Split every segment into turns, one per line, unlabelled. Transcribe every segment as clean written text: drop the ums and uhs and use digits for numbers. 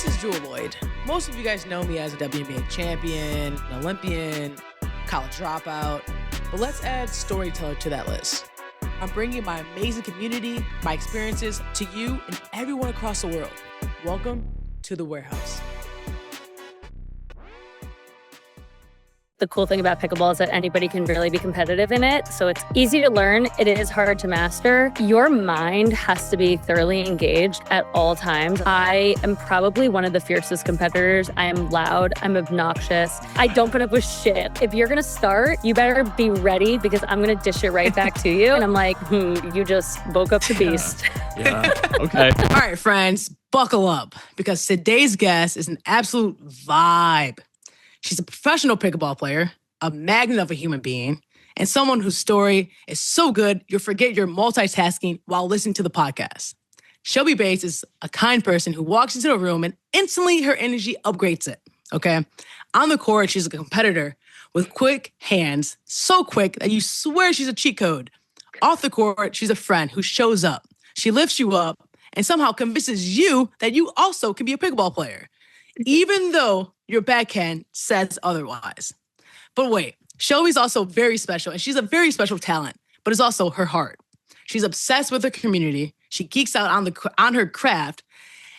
This is Jewell Loyd. Most of you guys know me as a WNBA champion, an Olympian, college dropout, but let's add storyteller to that list. I'm bringing my amazing community, my experiences to you and everyone across the world. Welcome to the warehouse.
The cool thing about pickleball is that anybody can really be competitive in it. So it's easy to learn. It is hard to master. Your mind has to be thoroughly engaged at all times. I am probably one of the fiercest competitors. I am loud. I'm obnoxious. I don't put up with shit. If you're going to start, you better be ready because I'm going to dish it right back to you. And I'm like, you just woke up the beast.
Yeah. Okay.
All right, friends, buckle up because today's guest is an absolute vibe. She's a professional pickleball player, a magnet of a human being, and someone whose story is so good you'll forget you're multitasking while listening to the podcast. Shelby Bates is a kind person who walks into a room and instantly her energy upgrades it, okay? On the court, she's a competitor with quick hands, so quick that you swear she's a cheat code. Off the court, she's a friend who shows up. She lifts you up and somehow convinces you that you also can be a pickleball player, even though your backhand says otherwise. But wait, Shelby's also very special, and she's a very special talent, but it's also her heart. She's obsessed with her community. She geeks out on her craft,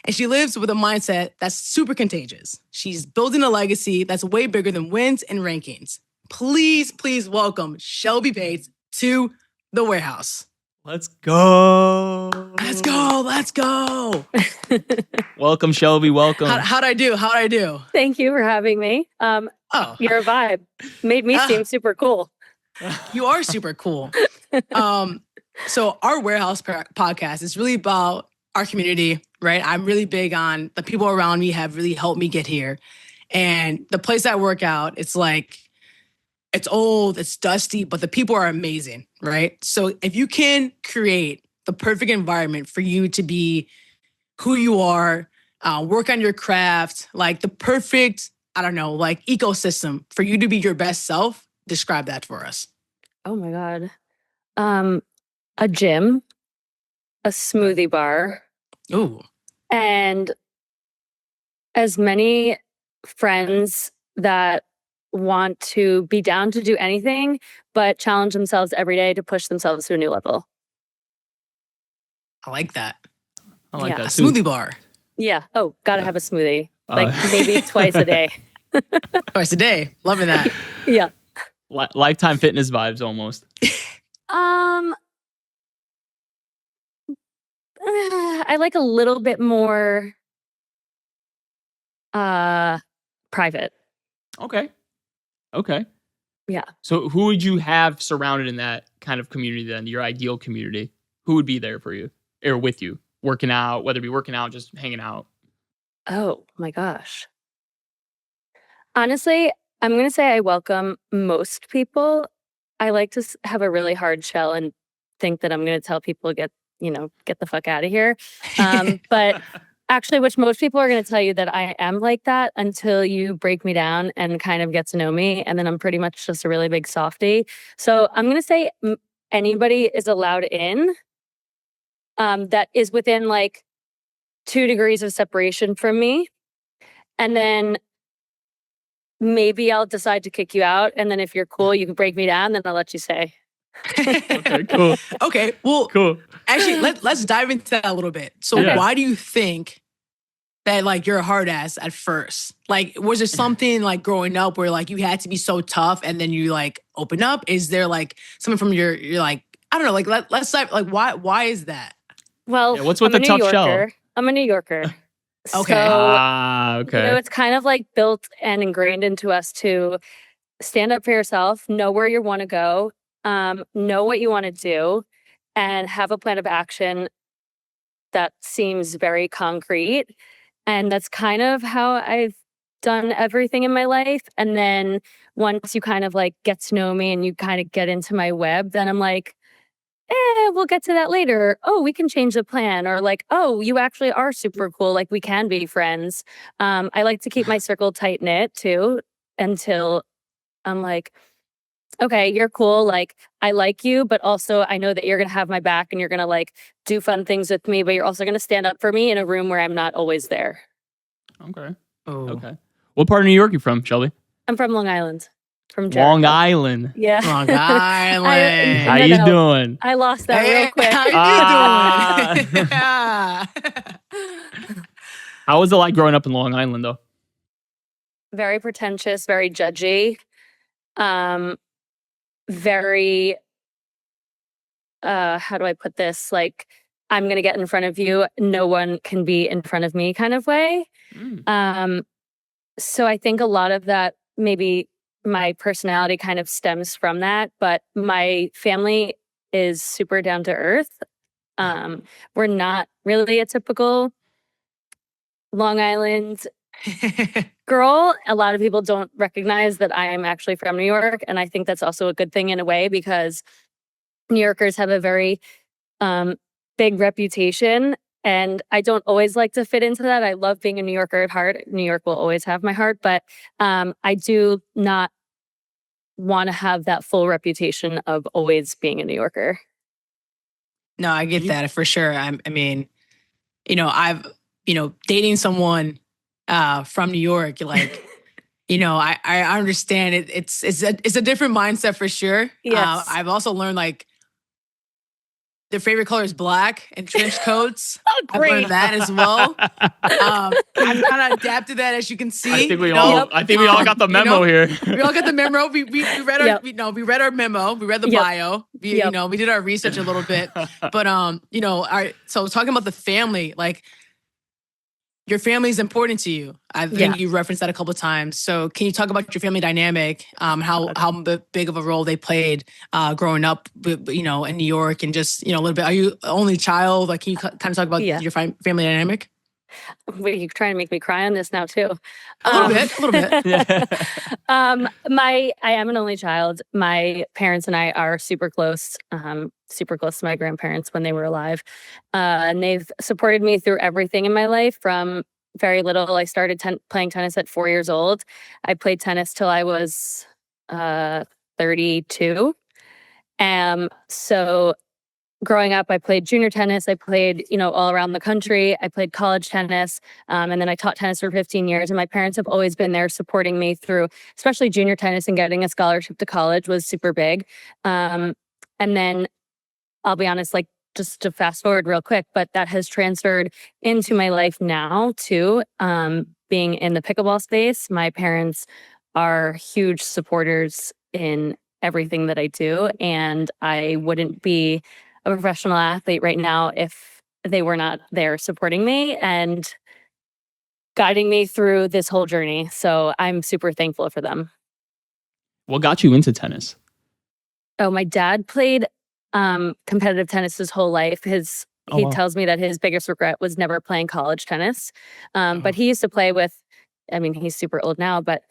and she lives with a mindset that's super contagious. She's building a legacy that's way bigger than wins and rankings. Please welcome Shelby Bates to the warehouse.
Let's go.
Let's go.
Welcome, Shelby. Welcome.
How'd I do?
Thank you for having me. You're a vibe. Made me seem super cool.
You are super cool. So our warehouse podcast is really about our community, right? I'm really big on the people around me have really helped me get here. And the place I work out, it's like, it's old, it's dusty, but the people are amazing, right? So if you can create the perfect environment for you to be who you are, work on your craft, like the perfect, like ecosystem for you to be your best self, describe that for us.
Oh my God. A gym, a smoothie bar.
Ooh.
And as many friends that want to be down to do anything, but challenge themselves every day to push themselves to a new level.
I like that.
I like that.
A smoothie bar.
Yeah. Oh, gotta have a smoothie. Like maybe twice a day.
Twice a day. Loving that.
Yeah.
Lifetime fitness vibes almost.
I like a little bit more private.
Okay.
Yeah.
So who would you have surrounded in that kind of community then, your ideal community? Who would be there for you or with you? Working out, whether it be working out, just hanging out.
Oh my gosh. Honestly, I'm going to say I welcome most people. I like to have a really hard shell and think that I'm going to tell people get the fuck out of here. But actually, which most people are going to tell you that I am like that until you break me down and kind of get to know me. And then I'm pretty much just a really big softie. So I'm going to say anybody is allowed in that is within like 2 degrees of separation from me. And then maybe I'll decide to kick you out. And then if you're cool, you can break me down, then I'll let you stay.
Okay, cool.
Okay, well,
cool.
Actually, let's dive into that a little bit. So why do you think that like you're a hard ass at first? Like, was there something like growing up where like you had to be so tough and then you like open up? Is there like something from your like, I don't know, like let's dive, like why is that?
Well,
what's with the tough shell?
I'm a New Yorker.
Okay.
So,
okay.
it's kind of like built and ingrained into us to stand up for yourself, know where you want to go, know what you want to do, and have a plan of action that seems very concrete. And that's kind of how I've done everything in my life. And then once you kind of like get to know me and you kind of get into my web, then I'm like, we'll get to that later. Oh, we can change the plan. Or like, oh, you actually are super cool. Like we can be friends. I like to keep my circle tight knit too until I'm like, okay, you're cool. Like I like you, but also I know that you're going to have my back and you're going to like do fun things with me, but you're also going to stand up for me in a room where I'm not always there.
Okay.
Oh.
Okay. What part of New York are you from, Shelby?
I'm from Long Island. From Jericho.
Long Island.
Yeah.
Long Island.
How you doing?
I lost that real quick.
How you doing? Yeah.
How was it like growing up in Long Island, though?
Very pretentious, very judgy. Very how do I put this? Like, I'm gonna get in front of you, no one can be in front of me kind of way. So I think a lot of that, maybe my personality kind of stems from that, but my family is super down to earth. We're not really a typical Long Island girl. A lot of people don't recognize that I am actually from New York, and I think that's also a good thing in a way, because New Yorkers have a very big reputation, and I don't always like to fit into that. I love being a New Yorker at heart. New York will always have my heart, but I do not want to have that full reputation of always being a New Yorker.
No, I get that for sure. I mean, I've, dating someone from New York, like, I understand it. It's a different mindset for sure.
Yes.
I've also learned like their favorite color is black and trench coats.
Oh,
I've learned that as well. I've kind of adapted that, as you can see.
I think we all got the memo here.
We all got the memo. We read our we read our memo. We read the bio. We did our research a little bit. But so talking about the family, like, your family is important to you. I think you referenced that a couple of times. So can you talk about your family dynamic? How big of a role they played growing up, in New York, and just a little bit. Are you only child? Like, can you kind of talk about your family dynamic?
Wait, you're trying to make me cry on this now too.
A little bit.
I am an only child. My parents and I are super close to my grandparents when they were alive. And they've supported me through everything in my life from very little. I started playing tennis at 4 years old. I played tennis till I was 32. So growing up, I played junior tennis. I played, all around the country. I played college tennis. And then I taught tennis for 15 years. And my parents have always been there supporting me through, especially junior tennis, and getting a scholarship to college was super big. And then I'll be honest, like, just to fast forward real quick, but that has transferred into my life now too. Being in the pickleball space, my parents are huge supporters in everything that I do. And I wouldn't be a professional athlete right now if they were not there supporting me and guiding me through this whole journey. So I'm super thankful for them.
What got you into tennis?
Oh, my dad played competitive tennis his whole life. He tells me that his biggest regret was never playing college tennis. But he used to play with, he's super old now, but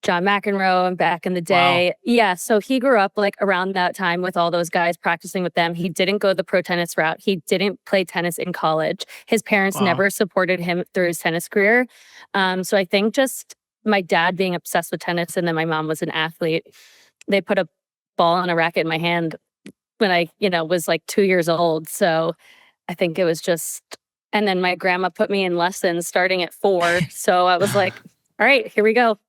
John McEnroe and back in the day. Wow. Yeah. So he grew up like around that time with all those guys, practicing with them. He didn't go the pro tennis route. He didn't play tennis in college. His parents never supported him through his tennis career. So I think just my dad being obsessed with tennis, and then my mom was an athlete. They put a ball and a racket in my hand when I, was like 2 years old. So I think it was just, and then my grandma put me in lessons starting at 4. So I was like, all right, here we go.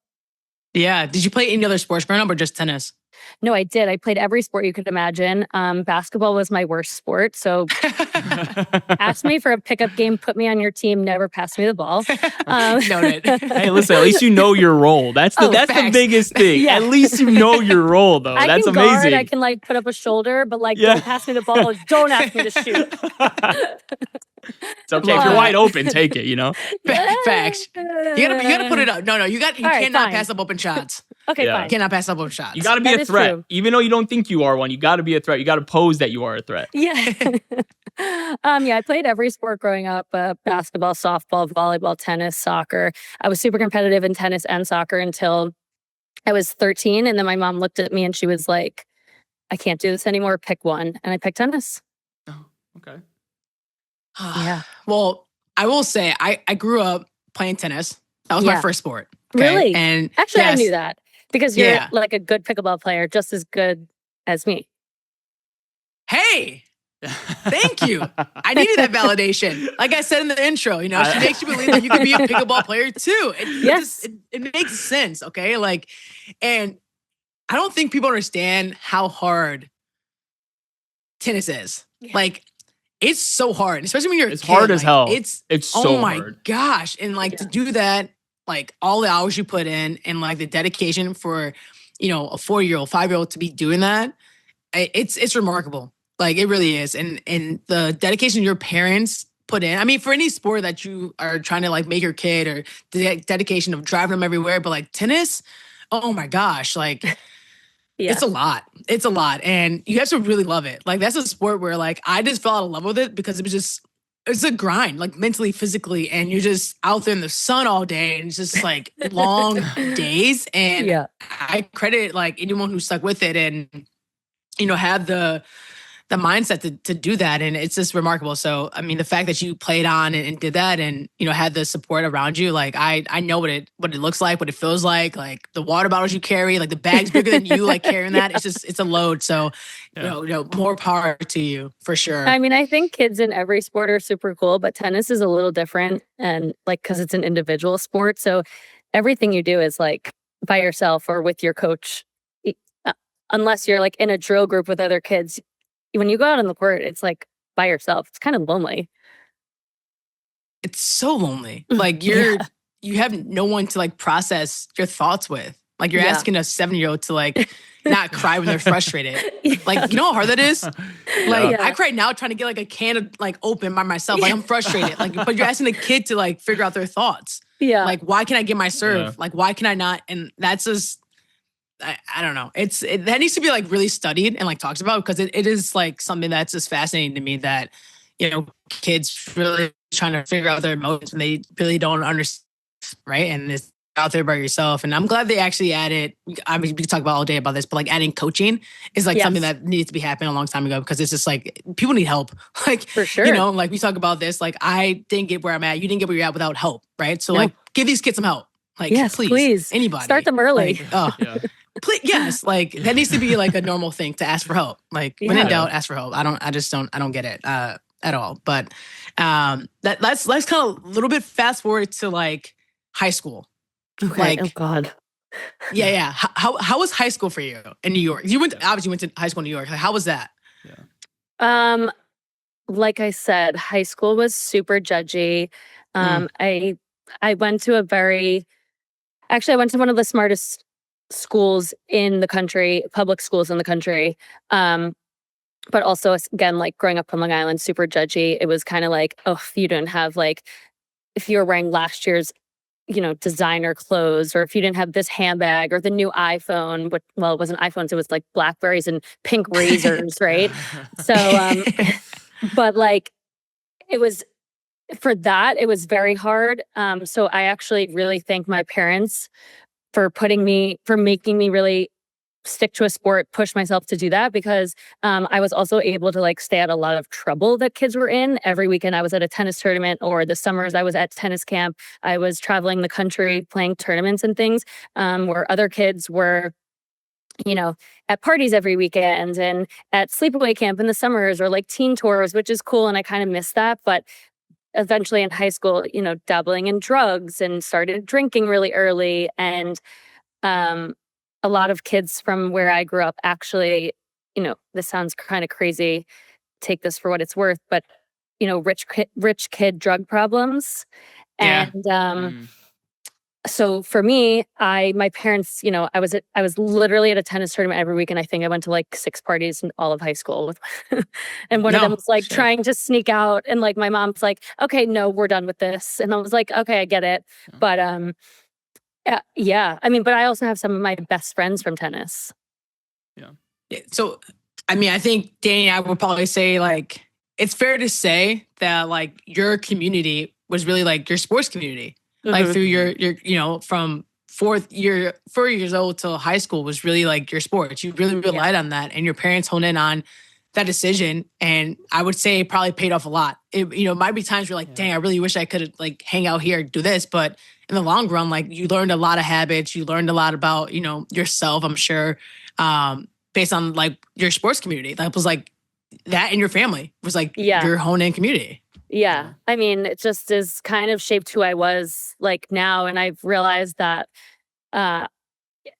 Yeah. Did you play any other sports growing up, or just tennis?
No, I did. I played every sport you could imagine. Basketball was my worst sport. So ask me for a pickup game, put me on your team, never pass me the ball.
Noted.
Hey, listen, at least you know your role. That's the biggest thing. Yeah. At least you know your role, though. That's amazing.
Guard, I can like put up a shoulder, but don't pass me the ball. Don't ask me to shoot.
It's okay. If you're wide open, take it,
Facts. You gotta put it up. No, you cannot pass up open shots.
Okay, fine.
You cannot pass up open shots.
You gotta be a threat. True. Even though you don't think you are one, you gotta be a threat. You gotta pose that you are a threat.
Yeah. I played every sport growing up, basketball, softball, volleyball, tennis, soccer. I was super competitive in tennis and soccer until I was 13. And then my mom looked at me and she was like, I can't do this anymore. Pick one. And I picked tennis.
Oh, okay.
Yeah.
Well, I will say I grew up playing tennis. That was my first sport. Okay?
Really?
And
actually, I knew that because you're like a good pickleball player, just as good as me.
Hey, Thank you. I needed that validation. Like I said in the intro, you know, she makes you believe that you can be a pickleball player too. It makes sense, okay? Like, and I don't think people understand how hard tennis is. Yeah. Like, it's so hard, especially when you're a kid.
Hard as hell.
It's
so
oh my
hard.
gosh. And like to do that, like all the hours you put in and like the dedication for, you know, a 4-year-old, 5-year-old to be doing that, it's remarkable. Like it really is. And the dedication your parents put in. I mean, for any sport that you are trying to like make your kid, or the dedication of driving them everywhere, but like tennis, oh my gosh, like it's a lot. It's a lot. And you have to really love it. Like that's a sport where like I just fell out of love with it because it's a grind, like mentally, physically, and you're just out there in the sun all day, and it's just like long days. And I credit like anyone who stuck with it and, you know, had the mindset to do that. And it's just remarkable. So, I mean, the fact that you played on and did that and, you know, had the support around you, like I know what it looks like, what it feels like the water bottles you carry, like the bag's bigger than you, like carrying that. It's a load. So, you know, more power to you for sure.
I mean, I think kids in every sport are super cool, but tennis is a little different. And like, cause it's an individual sport. So everything you do is like by yourself or with your coach, unless you're like in a drill group with other kids. When you go out on the court, it's like by yourself. It's kind of lonely.
It's so lonely. Like you have no one to like process your thoughts with. Like you're asking a 7-year-old to like not cry when they're frustrated. Like, you know how hard that is? Like I cry now trying to get like a can of like open by myself. Like I'm frustrated. Like, but you're asking the kid to like figure out their thoughts. Yeah. Like, why can I get my serve? Like, why can I not? And that's just, I don't know. That needs to be like really studied and like talked about, because it is like something that's just fascinating to me that, you know, kids really trying to figure out their emotions and they really don't understand, right? And it's out there by yourself. And I'm glad they actually added, I mean, we can talk about all day about this, but like adding coaching is like something that needs to be happening a long time ago, because it's just like people need help. Like, for sure, you know, like we talk about this, like I didn't get where I'm at. You didn't get where you're at without help, right? So like give these kids some help. Like, please, anybody.
Start them early.
Like, please, like that needs to be like a normal thing to ask for help. Like when in doubt, ask for help. I don't get it at all. But let's kind of a little bit fast forward to like high school.
Okay.
Like,
oh God.
Yeah. How was high school for you in New York? You obviously went to high school in New York. Like, how was that?
Yeah. Like I said, high school was super judgy. I went to I went to one of the smartest schools in the country, public schools in the country. But also, again, like growing up on Long Island, super judgy. It was kind of like, oh, if you didn't have like, if you were wearing last year's, you know, designer clothes, or if you didn't have this handbag or the new iPhone, it wasn't iPhones, it was like Blackberries and pink razors, right? So, but like, it was very hard. So I actually really thank my parents for making me really stick to a sport, push myself to do that, because I was also able to like stay out a lot of trouble that kids were in. Every weekend I was at a tennis tournament, or the summers I was at tennis camp. I was traveling the country playing tournaments and things, where other kids were, you know, at parties every weekend and at sleepaway camp in the summers, or like teen tours, which is cool. And I kind of miss that. But eventually in high school, you know, dabbling in drugs and started drinking really early. And a lot of kids from where I grew up actually, you know, this sounds kind of crazy, take this for what it's worth, but, you know, rich kid drug problems. Yeah. And so for me, my parents, you know, I was literally at a tennis tournament every week, and I think I went to like 6 parties in all of high school. And one of them was like trying to sneak out, and like my mom's like, okay, no, we're done with this. And I was like, okay, I get it. But yeah. I mean, but I also have some of my best friends from tennis.
Yeah. So, I mean, I think Danny and I would probably say like, it's fair to say that like your community was really like your sports community. Like through your, you know, from 4 years old till high school was really like your sports. You really relied on that, and your parents honed in on that decision. And I would say it probably paid off a lot. It, you know, might be times where like, dang, I really wish I could like hang out here, do this. But in the long run, like you learned a lot of habits. You learned a lot about, you know, yourself, I'm sure, based on like your sports community. That was like, that and your family was like
Yeah.
your hone-in community.
Yeah. I mean, it just is kind of shaped who I was like now. And I've realized that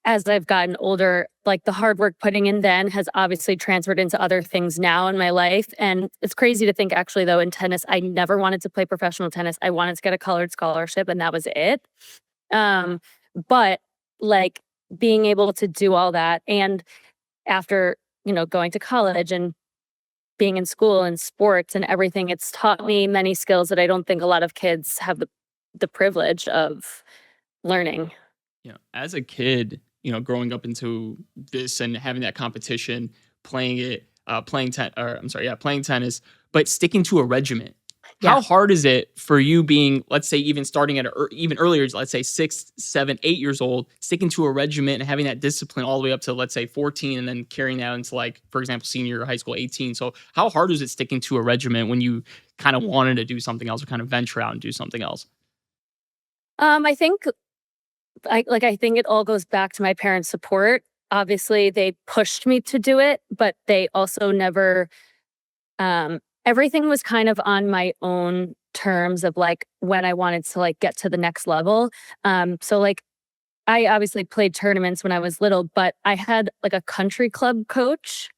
as I've gotten older, like the hard work putting in then has obviously transferred into other things now in my life. And it's crazy to think actually though in tennis, I never wanted to play professional tennis. I wanted to get a colored scholarship and that was it. But like being able to do all that and after, going to college and being in school and sports and everything, it's taught me many skills that I don't think a lot of kids have the privilege of learning.
As a kid, growing up into this and having that competition, playing tennis, but sticking to a regiment.
Yeah.
How hard is it for you being, let's say, even starting at even earlier, let's say 6, 7, 8 years old, sticking to a regiment and having that discipline all the way up to, let's say, 14 and then carrying that into, like, for example, senior year of high school, 18. So how hard was it sticking to a regiment when you kind of wanted to do something else or kind of venture out and do something else?
I think I think it all goes back to my parents' support. Obviously, they pushed me to do it, but they also never everything was kind of on my own terms of like when I wanted to like get to the next level. So like I obviously played tournaments when I was little, but I had like a country club coach.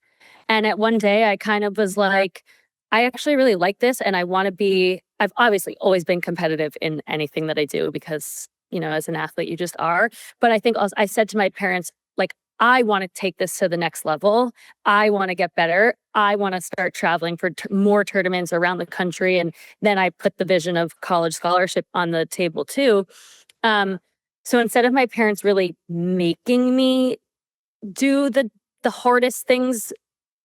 And at one day I kind of was like, I actually really like this and I want to be, I've obviously always been competitive in anything that I do because, as an athlete, you just are. But I think also, I said to my parents, like, I want to take this to the next level. I want to get better. I want to start traveling for more tournaments around the country. And then I put the vision of college scholarship on the table too. So instead of my parents really making me do the hardest things,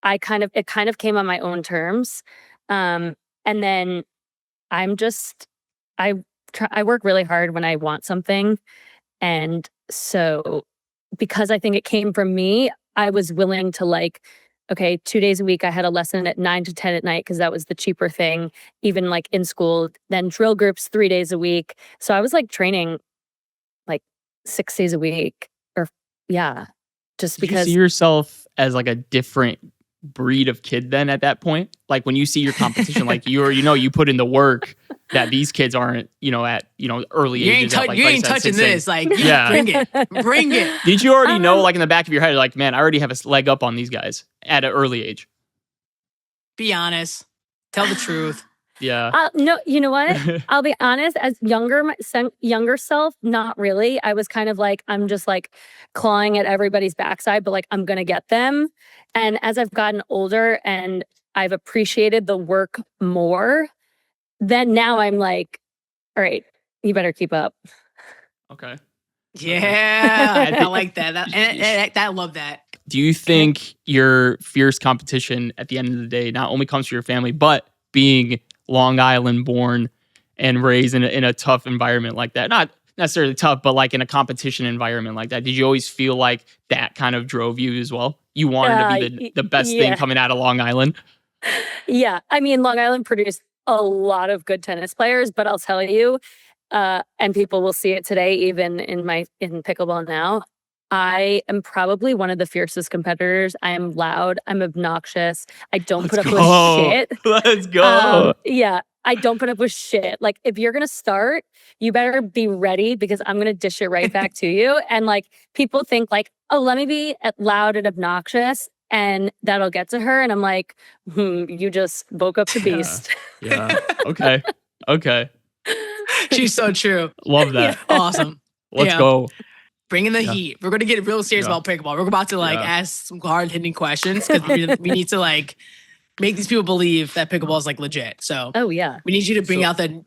it kind of came on my own terms. And then I work really hard when I want something. And so because I think it came from me, I was willing to like, okay, 2 days a week, I had a lesson at 9 to 10 at night because that was the cheaper thing, even like in school, then drill groups 3 days a week. So I was like training like 6 days a week just
Did
because.
you see yourself as like a different breed of kid then at that point? Like when you see your competition, like you put in the work that these kids aren't, at, early ages.
You ain't touching this. Like, bring it.
Did you already know, like in the back of your head, like, man, I already have a leg up on these guys at an early age?
Be honest. Tell the truth.
Yeah.
No, you know what? I'll be honest, as younger self, not really. I was kind of like, I'm just like clawing at everybody's backside, but like, I'm going to get them. And as I've gotten older and I've appreciated the work more, then now I'm like, all right, you better keep up.
Okay.
Yeah. I like that. I love that.
Do you think your fierce competition at the end of the day not only comes from your family, but being Long Island born and raised in a tough environment like that? Not necessarily tough, but like in a competition environment like that. Did you always feel like that kind of drove you as well? You wanted to be the best thing coming out of Long Island?
Yeah. I mean, Long Island produced a lot of good tennis players, but I'll tell you, and people will see it today, even in pickleball now, I am probably one of the fiercest competitors. I am loud. I'm obnoxious. I don't put up with shit.
Let's go.
Yeah. I don't put up with shit. Like, if you're going to start, you better be ready because I'm going to dish it right back to you. And like, people think like, oh, let me be loud and obnoxious and that'll get to her. And I'm like, you just woke up the beast.
Yeah. Okay.
She's so true.
Love that.
Yeah. Awesome.
Let's go.
Bringing the heat. We're going to get real serious about pickleball. We're about to ask some hard-hitting questions because we need to like make these people believe that pickleball is like legit. So we need you to bring out the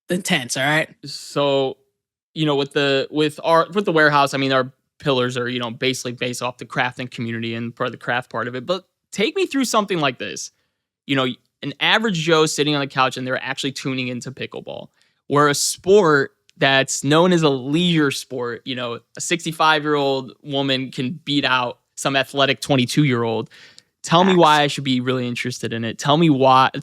intents. All right.
So, with the warehouse, I mean, our pillars are, basically based off the crafting community and part of the craft part of it. But take me through something like this. An average Joe sitting on the couch and they're actually tuning into pickleball, where a sport that's known as a leisure sport, a 65-year-old woman can beat out some athletic 22-year-old. Tell me why I should be really interested in it. Tell me what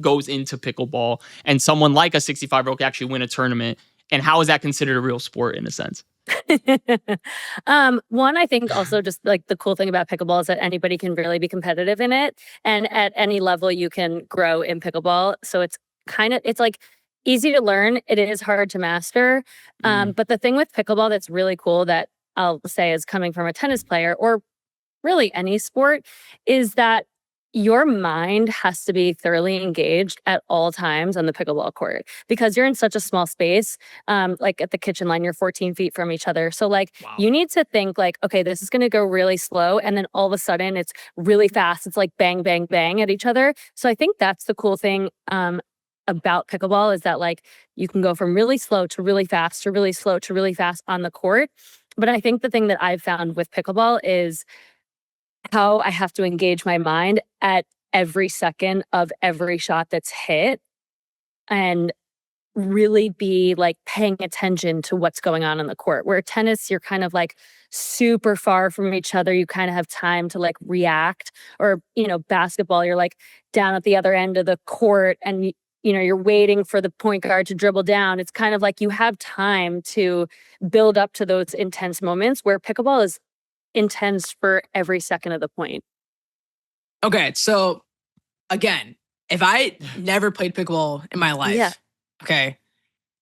goes into pickleball and someone like a 65-year-old can actually win a tournament. And how is that considered a real sport in a sense?
One, I think also just like the cool thing about pickleball is that anybody can really be competitive in it. And at any level you can grow in pickleball. So it's like easy to learn. It is hard to master. But the thing with pickleball that's really cool that I'll say is coming from a tennis player or really any sport is that your mind has to be thoroughly engaged at all times on the pickleball court because you're in such a small space. Like at the kitchen line, you're 14 feet from each other. So like you need to think like, okay, this is going to go really slow. And then all of a sudden it's really fast. It's like bang, bang, bang at each other. So I think that's the cool thing about pickleball is that like you can go from really slow to really fast to really slow to really fast on the court. But I think the thing that I've found with pickleball is how I have to engage my mind at every second of every shot that's hit and really be like paying attention to what's going on the court. Where tennis, you're kind of like super far from each other. You kind of have time to like react. Or, basketball, you're like down at the other end of the court and you're waiting for the point guard to dribble down. It's kind of like you have time to build up to those intense moments where pickleball is intense for every second of the point.
Okay, so again, if I never played pickleball in my life, okay,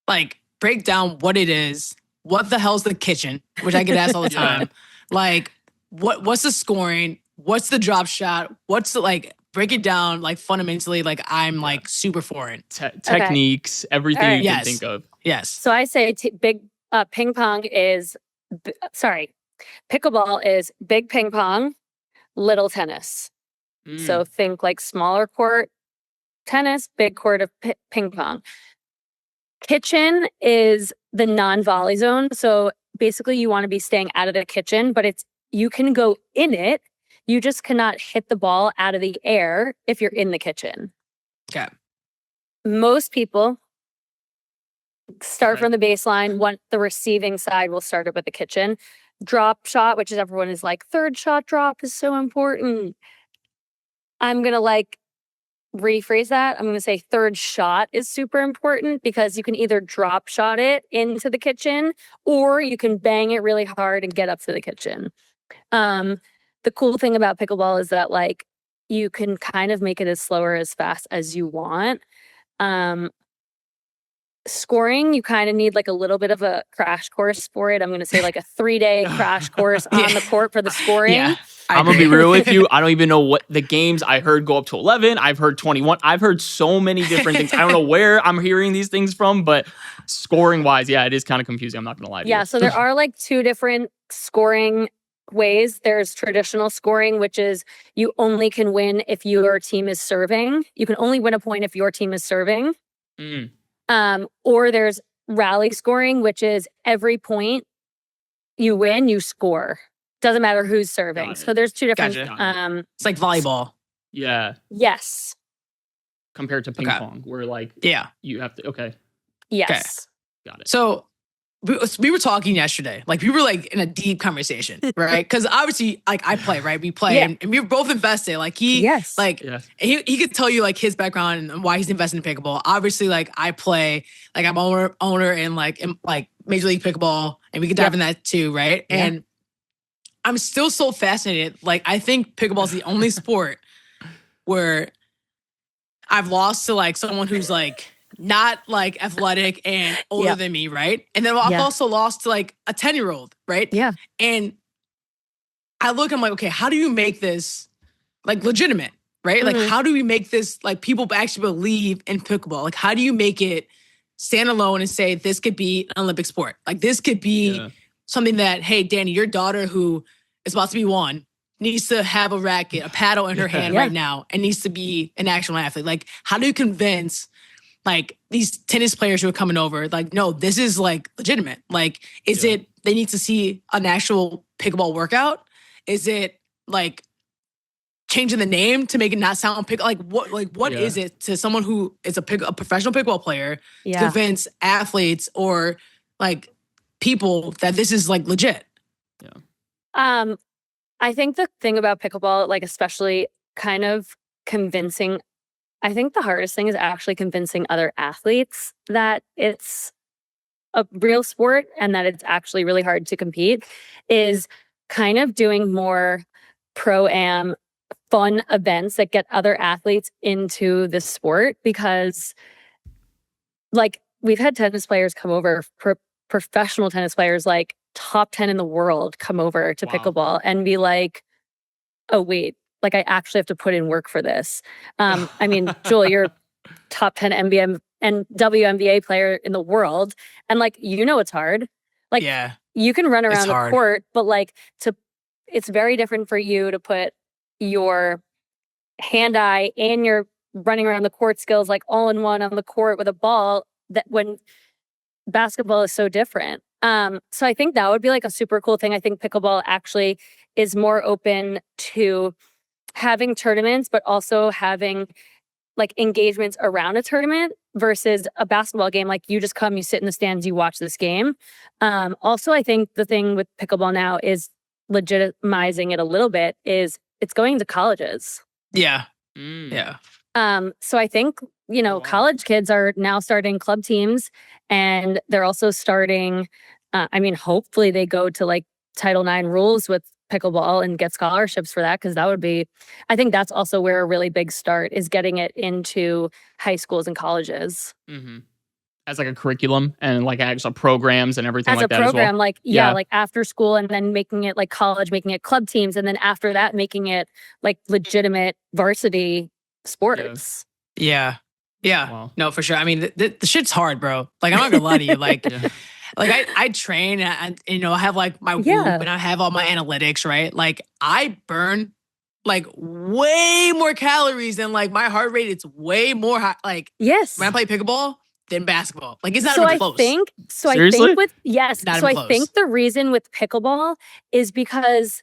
like break down what it is, what the hell's the kitchen, which I get asked all the time. Like, what's the scoring? What's the drop shot? What's the like? Break it down like fundamentally. Like I'm like super foreign.
Techniques, everything you can think of.
Yes.
So I say big ping pong is pickleball is big ping pong, little tennis. So think like smaller court tennis, big court of ping pong. Kitchen is the non-volley zone. So basically you want to be staying out of the kitchen, but you can go in it. You just cannot hit the ball out of the air if you're in the kitchen.
Okay.
Most people start from the baseline. The receiving side will start it with the kitchen. Drop shot, which is everyone is like, third shot drop is so important. I'm going to like rephrase that. I'm going to say third shot is super important because you can either drop shot it into the kitchen or you can bang it really hard and get up to the kitchen. The cool thing about pickleball is that like you can kind of make it as slow or as fast as you want. Scoring, you kind of need like a little bit of a crash course for it. I'm going to say like a 3-day crash course on the court for the scoring.
Yeah,
I'm going to be real with you. I don't even know what the games I heard go up to 11. I've heard 21. I've heard so many different things. I don't know where I'm hearing these things from, but scoring wise, it is kind of confusing. I'm not going to lie to you.
Yeah, so there are like two different scoring ways. There's traditional scoring, which is you only can win if your team is serving. You can only win a point if your team is serving. Or there's rally scoring, which is every point you win, you score. Doesn't matter who's serving. So there's two different.
Gotcha. It's like volleyball.
Yeah.
Yes.
Compared to ping pong, where like you have to. Okay.
Yes.
Okay. Got it.
So we were talking yesterday. Like we were like in a deep conversation, right? Because obviously, like I play, right? We play, and we were both invested. Like he he could tell you like his background and why he's invested in pickleball. Obviously, like I play, like I'm owner in like Major League Pickleball, and we could dive in that too, right? Yeah. And I'm still so fascinated. Like I think pickleball is the only sport where I've lost to like someone who's like not like athletic and older than me, right? And then I've also lost to like a 10-year-old, right?
Yeah.
And I'm like, okay, how do you make this like legitimate, right? Like, how do we make this like people actually believe in pickleball? Like, how do you make it stand alone and say this could be an Olympic sport? Like, this could be something that, hey, Danny, your daughter who is about to be one needs to have a racket, a paddle in her hand right now and needs to be an actual athlete. Like, how do you convince like these tennis players who are coming over, like, no, this is like legitimate. Like, is it, they need to see an actual pickleball workout? Is it like changing the name to make it not sound pick? Like what is it to someone who is a professional pickleball player to convince athletes or like people that this is like legit?
Yeah. I think the thing about pickleball, like especially kind of convincing, I think the hardest thing is actually convincing other athletes that it's a real sport and that it's actually really hard to compete is kind of doing more pro-am fun events that get other athletes into the sport, because like we've had tennis players come over, professional tennis players, like top 10 in the world, come over to pickleball and be like, oh wait, like I actually have to put in work for this. I mean, Jewell, you're top 10 NBA and WNBA player in the world, and like it's hard. Like you can run around the court, but like it's very different for you to put your hand-eye and your running around the court skills like all in one on the court with a ball, that when basketball is so different. So I think that would be like a super cool thing. I think pickleball actually is more open to having tournaments, but also having like engagements around a tournament versus a basketball game. Like you just come, you sit in the stands, you watch this game. Also, I think the thing with pickleball now is legitimizing it a little bit is it's going to colleges.
Yeah.
So I think, college kids are now starting club teams, and they're also starting, hopefully they go to like Title IX rules with pickleball and get scholarships for that, because that would be, I think that's also where a really big start is getting it into high schools and colleges.
Mm-hmm. As like a curriculum and like actual programs and everything like that as well. As a program,
like, like after school, and then making it like college, making it club teams. And then after that, making it like legitimate varsity sports.
Yeah. Wow. No, for sure. I mean, the shit's hard, bro. Like, I'm not gonna lie to you. Like, like I train and I have like my Whoop and I have all my analytics, right? Like I burn like way more calories than like my heart rate. It's way more high. Like when I play pickleball than basketball. Like it's not even close.
Seriously?
I think with I think the reason with pickleball is because,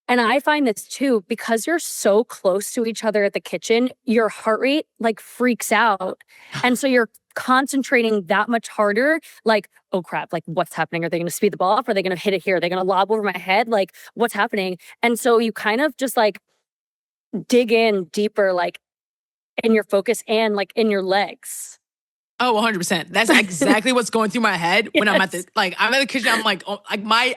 and I find this too, because you're so close to each other at the kitchen, your heart rate like freaks out. And so you're concentrating that much harder. Like, oh crap, like what's happening? Are they going to speed the ball up? Are they going to hit it here? Are they going to lob over my head? Like what's happening? And so you kind of just like dig in deeper, like in your focus and like in your legs.
Oh, 100%. That's exactly what's going through my head when I'm at the kitchen. I'm like,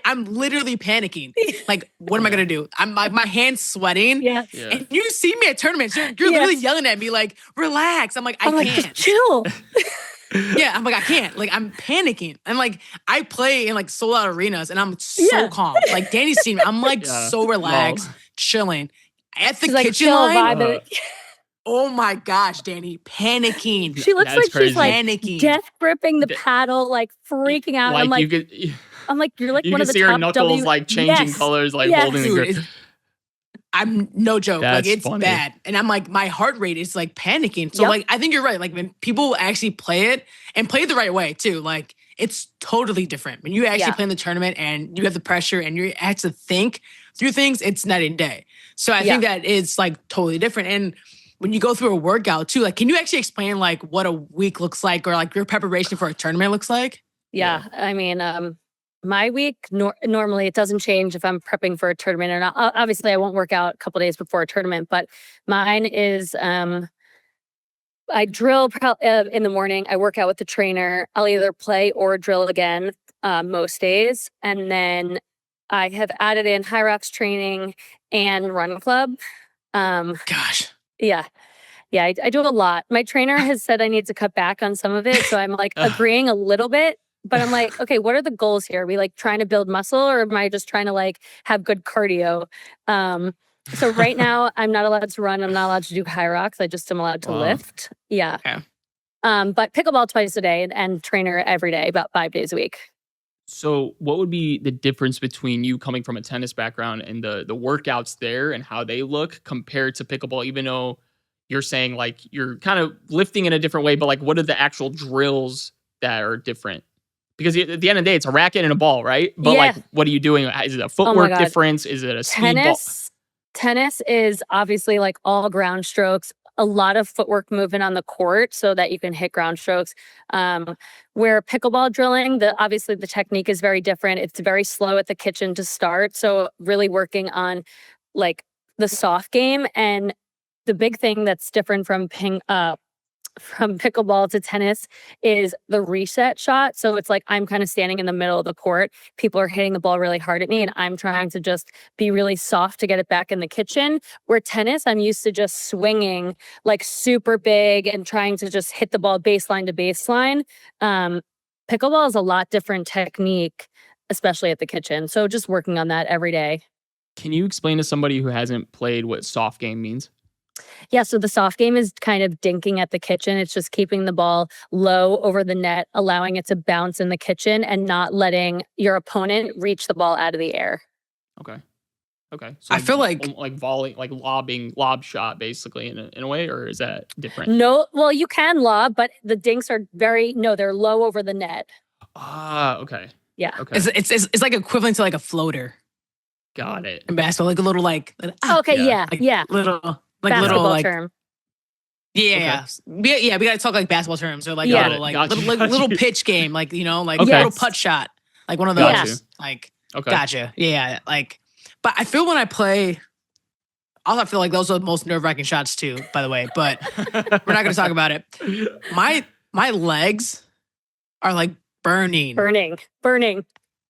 I'm literally panicking. Like, what am I gonna do? I'm like, my hand's sweating.
Yeah.
And you see me at tournaments. You're literally yelling at me like, relax. I'm like, I can't.
Just chill.
I'm like, I can't. Like, I'm panicking. And like, I play in like sold out arenas, and I'm so calm. Like, Danny's seen me. I'm like so relaxed, chilling at the kitchen line. Oh my gosh, Danny, panicking.
She looks like
crazy.
She's like
panicking.
Death gripping the paddle, like freaking out.
Like
I'm like, you're like
you
one of the top.
You can see her knuckles like changing colors, like holding the grip.
I'm no joke.
That's
like it's
funny.
bad. And I'm like, my heart rate is like panicking. So like, I think you're right. Like when people actually play it and play it the right way too, like it's totally different. When you actually play in the tournament and you have the pressure and you have to think through things, it's night and day. So I think that is like totally different. And when you go through a workout too, like, can you actually explain like what a week looks like or like your preparation for a tournament looks like?
Yeah. I mean, my week, normally it doesn't change if I'm prepping for a tournament or not. Obviously, I won't work out a couple days before a tournament, but mine is, I drill in the morning. I work out with the trainer. I'll either play or drill again most days. And then I have added in high rocks training and run club.
Gosh.
Yeah. I do a lot. My trainer has said I need to cut back on some of it. So I'm like agreeing a little bit, but I'm like, okay, what are the goals here? Are we like trying to build muscle, or am I just trying to like have good cardio? So right now I'm not allowed to run. I'm not allowed to do high rocks. I just am allowed to lift. Yeah.
Okay.
But pickleball twice a day and trainer every day, about 5 days a week.
So what would be the difference between you coming from a tennis background and the workouts there and how they look compared to pickleball, even though you're saying like you're kind of lifting in a different way, but like what are the actual drills that are different? Because at the end of the day, it's a racket and a ball, right? But like, what are you doing? Is it a footwork difference? Is it a speed ball?
Tennis is obviously like all ground strokes, a lot of footwork movement on the court so that you can hit ground strokes. Where pickleball drilling, obviously the technique is very different. It's very slow at the kitchen to start. So really working on like the soft game. And the big thing that's different from from pickleball to tennis is the reset shot. So it's like I'm kind of standing in the middle of the court. People are hitting the ball really hard at me, and I'm trying to just be really soft to get it back in the kitchen. Where tennis, I'm used to just swinging like super big and trying to just hit the ball baseline to baseline. Pickleball is a lot different technique, especially at the kitchen. So just working on that every day.
Can you explain to somebody who hasn't played what soft game means?
Yeah, so the soft game is kind of dinking at the kitchen. It's just keeping the ball low over the net, allowing it to bounce in the kitchen and not letting your opponent reach the ball out of the air.
Okay. So
I feel like
volley, like lob shot, basically in a way, or is that different?
No, well, you can lob, but the dinks are they're low over the net.
Ah, okay.
Yeah.
Okay.
it's like equivalent to like a floater
Got it.
in basketball, like a little
Okay, yeah.
little
Basketball
little
term.
yeah. We gotta talk like basketball terms or like
Yeah.
a little
Gotcha.
little pitch game, like like
Okay.
a little putt shot, like one of those.
Gotcha.
Like
Okay.
gotcha, yeah. Like, but I feel when I play, also I feel like those are the most nerve-wracking shots too. By the way, but we're not gonna talk about it. My legs are like burning.
Burning.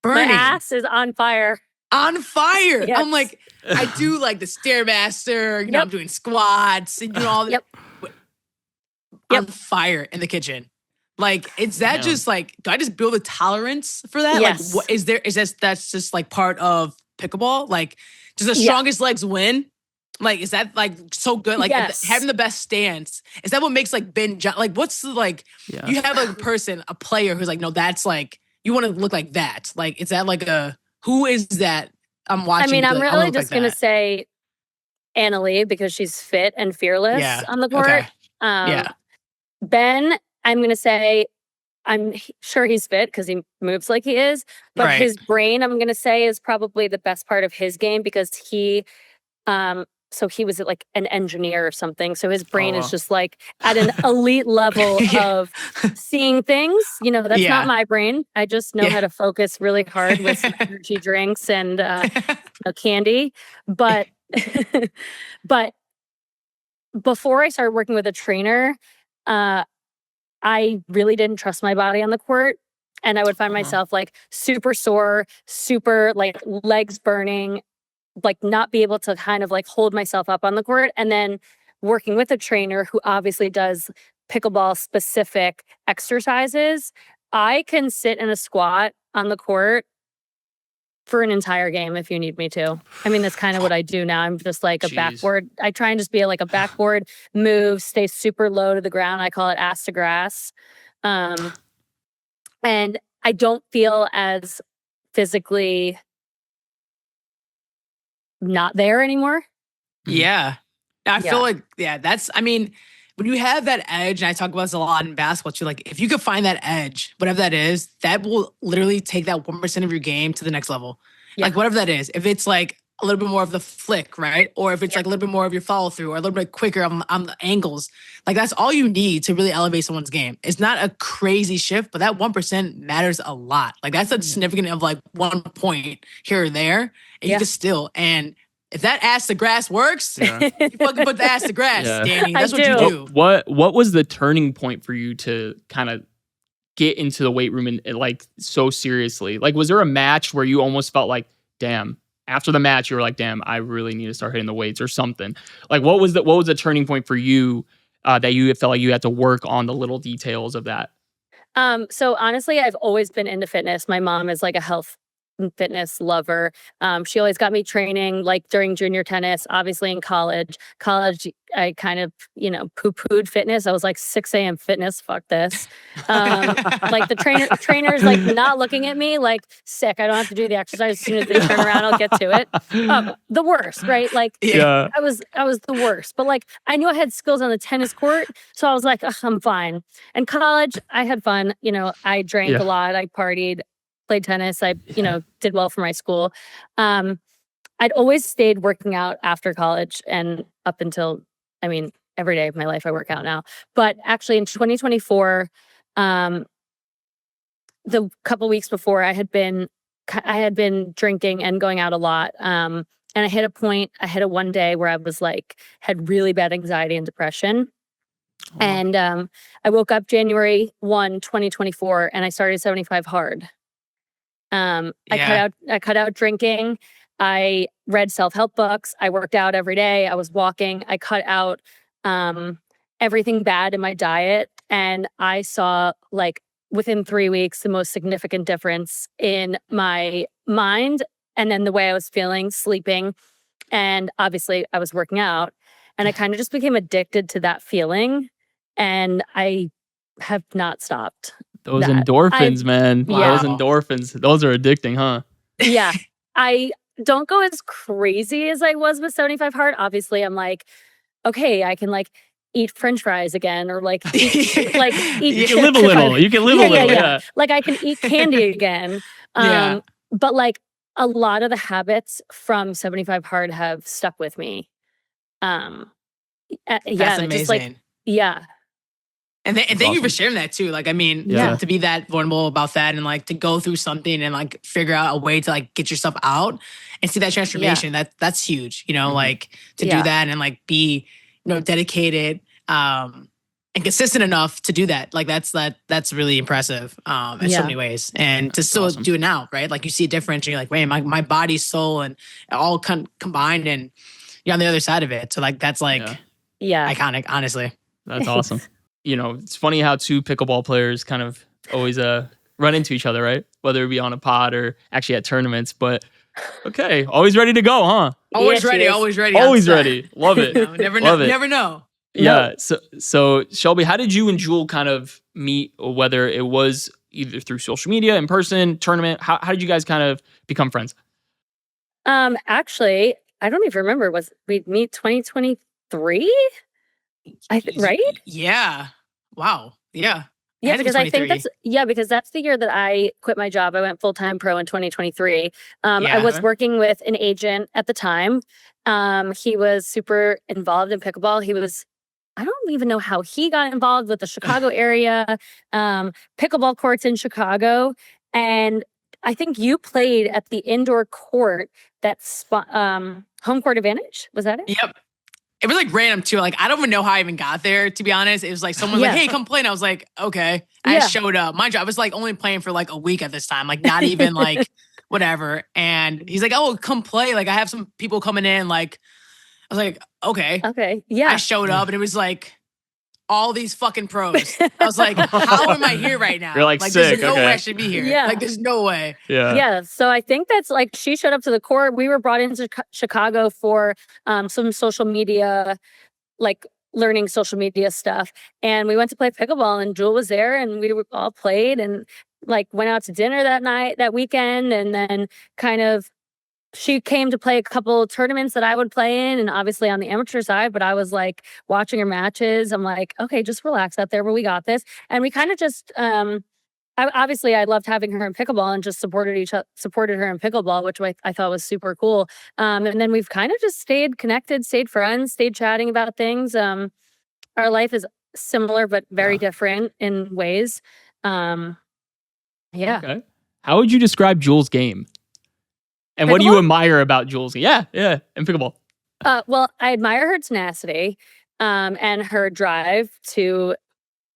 My ass is on fire.
On fire.
Yes.
I'm like, I do like the Stairmaster,
Yep.
I'm doing squats and all that.
Yep.
On fire in the kitchen. Like, is that
Yeah.
just like, do I just build a tolerance for that?
Yes.
Like, that's just like part of pickleball? Like, does the
Yeah.
strongest legs win? Like, is that like so good? Like,
Yes.
having the best stance, is that what makes like like, what's the like,
Yeah.
you have like a player who's like, no, that's like, you want to look like that. Like, is that like who is that I'm watching?
I mean, I'm
like,
really
look
just
like
gonna
that.
say Anna Lee because she's fit and fearless
Yeah.
on the court.
Okay.
Yeah. Ben, I'm gonna say I'm sure he's fit because he moves like he is, but
Right.
his brain, I'm gonna say, is probably the best part of his game because he was like an engineer or something. So his brain
wow.
is just like at an elite level
Yeah.
of seeing things. That's
Yeah.
not my brain. I just know
Yeah.
how to focus really hard with some energy drinks and candy. But but before I started working with a trainer, I really didn't trust my body on the court. And I would find myself like super sore, super like legs burning, like not be able to kind of like hold myself up on the court. And then working with a trainer who obviously does pickleball specific exercises, I can sit in a squat on the court for an entire game if you need me to. I mean, that's kind of what I do now. I'm just like a
Jeez.
backboard. I try and just be like a backboard move, stay super low to the ground. I call it ass to grass. And I don't feel as physically not there anymore.
Yeah. I
Yeah.
feel like, I mean, when you have that edge, and I talk about this a lot in basketball too, like if you could find that edge, whatever that is, that will literally take that 1% of your game to the next level.
Yeah.
Like whatever that is. If it's like a little bit more of the flick, right? Or if it's like a little bit more of your follow through or a little bit quicker on the angles, like that's all you need to really elevate someone's game. It's not a crazy shift, but that 1% matters a lot. Like that's a significant of like 1 point here or there. And you can still, and if that ass to grass works,
Yeah.
you fucking put the ass to grass,
Yeah.
Danny. That's
I
what you
do.
do.
What was the turning point for you to kind of get into the weight room and like so seriously? Like, was there a match where you almost felt like, damn, after the match, you were like, damn, I really need to start hitting the weights or something? Like, what was the turning point for you that you felt like you had to work on the little details of that?
So honestly, I've always been into fitness. My mom is like a health and fitness lover. She always got me training like during junior tennis, obviously in college. I kind of, poo-pooed fitness. I was like 6 a.m. fitness, fuck this. Like the trainer's like not looking at me like sick. I don't have to do the exercise. As soon as they turn around, I'll get to it. The worst, right? Like
Yeah.
I was the worst. But like I knew I had skills on the tennis court. So I was like, I'm fine. And college, I had fun. I drank a lot. I partied, played tennis. I, did well for my school. I'd always stayed working out after college and up until, every day of my life I work out now. But actually in 2024, the couple weeks before I had been drinking and going out a lot. And I hit a one day where I was like, had really bad anxiety and depression. And I woke up January 1, 2024, and I started 75 hard. I cut out drinking. I read self-help books. I worked out every day. I was walking. I cut out everything bad in my diet. And I saw, like, within 3 weeks, the most significant difference in my mind and then the way I was feeling, sleeping. And obviously, I was working out. And I kind of just became addicted to that feeling. And I have not stopped.
Those endorphins, man.
Yeah.
Those endorphins. Those are addicting, huh?
Yeah. I don't go as crazy as I was with 75 hard. Obviously, I'm like, okay, I can like eat French fries again, or like eat
you can live a little. You can live a little. Yeah.
Like I can eat candy again. But like a lot of the habits from 75 hard have stuck with me.
That's amazing.
Just like, yeah.
And thank you for sharing that too. Like, I mean, to be that vulnerable about that and like to go through something and like figure out a way to like get yourself out and see that transformation. That's huge, you know, like to do that and like be, you know, dedicated and consistent enough to do that. Like that's really impressive in so many ways. And to still do it now, right? Like you see a difference and you're like, wait, my body, soul, and all combined, and you're on the other side of it. So like that's like iconic, honestly.
That's awesome. You know, it's funny how two pickleball players kind of always run into each other, right? Whether it be on a pod or actually at tournaments. But okay, always ready to go, huh?
Always ready. Always ready.
Always ready. Love it.
Never know.
Yeah. So Shelby, how did you and Jewell kind of meet? Or whether it was either through social media, in person, tournament? How did you guys kind of become friends?
Actually, I don't even remember. Was we meet 2023? Right?
Yeah. Wow. Yeah.
Yeah, because I think that's the year that I quit my job. I went full-time pro in 2023. I was working with an agent at the time. He was super involved in pickleball. I don't even know how he got involved with the Chicago area, pickleball courts in Chicago. And I think you played at the indoor court that's home court advantage. Was that it?
Yep. It was like random too. Like, I don't even know how I even got there, to be honest. It was like someone was like, hey, come play. And I was like, okay. I showed up. Mind you, I was like only playing for like a week at this time. Like not even like whatever. And he's like, oh, come play. Like I have some people coming in. Like, I was like, okay.
Okay. Yeah.
I showed up and it was like all these fucking pros. I was like, how am I here right now?
You're like sick.
There's no way I should be here.
Yeah.
Like there's no way.
Yeah.
Yeah. So I think that's like, she showed up to the court. We were brought into Chicago for some social media, like learning social media stuff. And we went to play pickleball and Jewell was there and we all played and like went out to dinner that weekend. And then kind of, she came to play a couple tournaments that I would play in, and obviously on the amateur side, but I was like watching her matches. I'm like, okay, just relax out there, but we got this. And we kind of just, I loved having her in pickleball and just supported her in pickleball, which I thought was super cool. And then we've kind of just stayed connected, stayed friends, stayed chatting about things. Our life is similar, but very different in ways. Yeah.
Okay. How would you describe Jewell's game? And what do you admire about Jewell's game? Yeah, and pickleball.
Well, I admire her tenacity and her drive to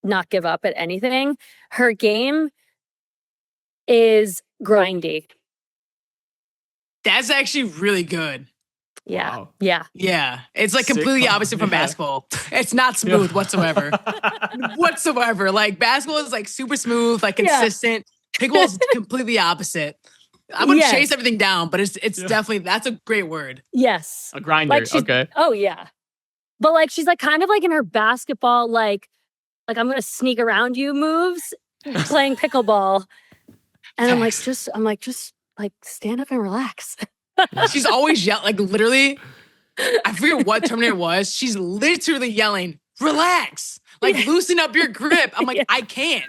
not give up at anything. Her game is grindy.
That's actually really good.
Yeah.
Wow.
Yeah.
Yeah. It's like completely opposite from basketball. It's not smooth whatsoever. Whatsoever. Like basketball is like super smooth, like consistent. Pickleball is completely opposite. I'm gonna chase everything down, but it's definitely, that's a great word.
Yes.
A grinder.
Like
okay.
Oh yeah. But like she's like kind of like in her basketball, like I'm gonna sneak around you moves playing pickleball. And I'm like, just like stand up and relax.
She's always yelling, like literally, I forget what tournament it was. She's literally yelling, relax, like loosen up your grip. I'm like, I can't.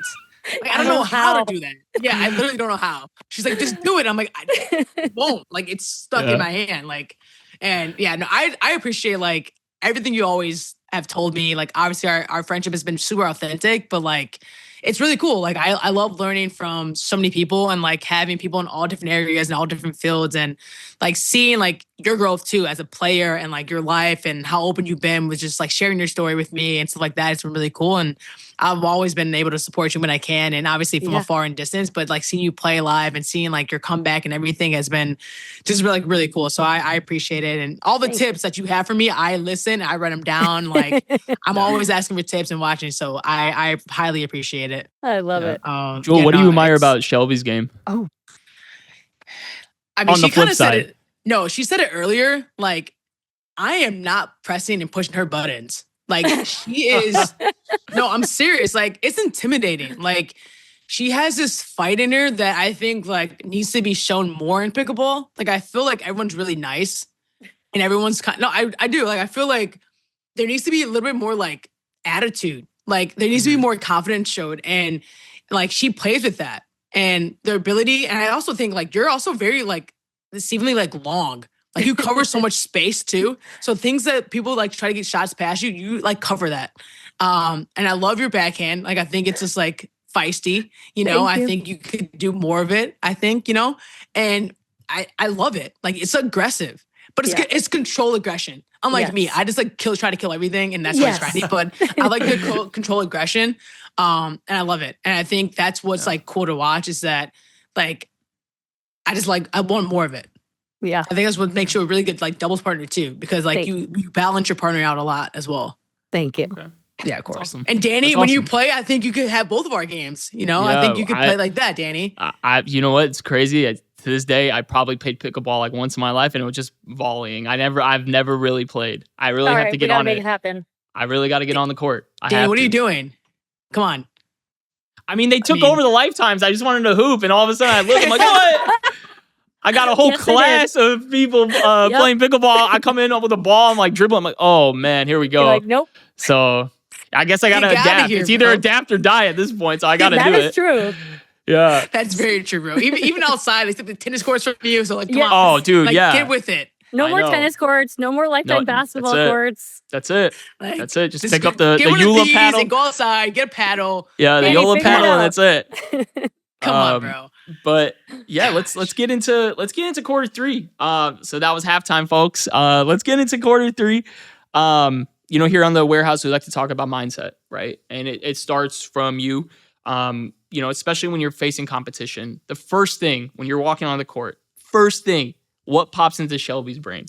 Like, I don't know how to do that. Yeah, I literally don't know how. She's like, just do it. I'm like, I won't. Like, it's stuck in my hand. Like, and yeah, no, I appreciate like everything you always have told me. Like, obviously our friendship has been super authentic, but like, it's really cool. Like, I love learning from so many people and like having people in all different areas and all different fields and like seeing like your growth too as a player and like your life and how open you've been with just like sharing your story with me and stuff like that. It's been really cool. And I've always been able to support you when I can. And obviously from afar and distance, but like seeing you play live and seeing like your comeback and everything has been just really, really cool. So I appreciate it. And all the tips that you have for me, I listen, I write them down. Like I'm always asking for tips and watching. So I highly appreciate it.
I love it.
Jewell, what do you admire about Shelby's game?
Oh,
I mean,
On the
she kind
flip
of said
side.
it. No, she said it earlier. Like, I am not pressing and pushing her buttons. Like, she is. No, I'm serious. Like, it's intimidating. Like, she has this fight in her that I think like needs to be shown more in pickleball. Like, I feel like everyone's really nice, and everyone's kind. No, I do. Like, I feel like there needs to be a little bit more like attitude. Like, there needs to be more confidence showed, and like she plays with that and their ability. And I also think like you're also very like deceivingly like long. Like you cover so much space too. So things that people like try to get shots past you, you like cover that. And I love your backhand. Like I think it's just like feisty, you know. I think you could do more of it, I think, you know. And I love it. Like it's aggressive, but it's control aggression. Unlike me, I just like try to kill everything, and that's why it's trendy. But I like the control aggression. And I love it. And I think that's what's like cool to watch is that like I want more of it.
Yeah.
I think that's what makes you a really good like doubles partner too, because like you balance your partner out a lot as well.
Thank you.
Okay.
Yeah, of course.
Awesome.
And Danny, when you play, I think you could have both of our games. You know, I think you could play like that, Danny.
You know what? It's crazy. To this day, I probably played pickleball like once in my life, and it was just volleying. I've never really played. I really have to get on it.
Make it happen.
I really got to get on the court.
Danny, what are you doing? Come on.
I mean, they took over the lifetimes. I just wanted to hoop, and all of a sudden I look, I'm like, what? I got a whole class of people playing pickleball. I come in with a ball, I'm like dribbling. I'm like, oh man, here we go.
You're like, nope.
So I guess I gotta adapt.
Here,
it's either adapt or die at this point. So I gotta do it.
That is true.
Yeah,
that's very true, bro. Even outside, except the tennis courts from you. So like, come on.
Oh, dude,
like, get with it.
No more tennis courts. No more lifetime basketball courts.
That's it.
Like,
that's it. Just pick up the Yola paddle
and go outside. Get a paddle.
Yeah, the Yola paddle, and that's it.
Come on, bro.
But yeah, let's get into quarter three. So that was halftime, folks. Let's get into quarter three. You know, here on the Warehouse, we like to talk about mindset, right? And it starts from you. You know, especially when you're facing competition. The first thing when you're walking on the court, what pops into Shelby's brain?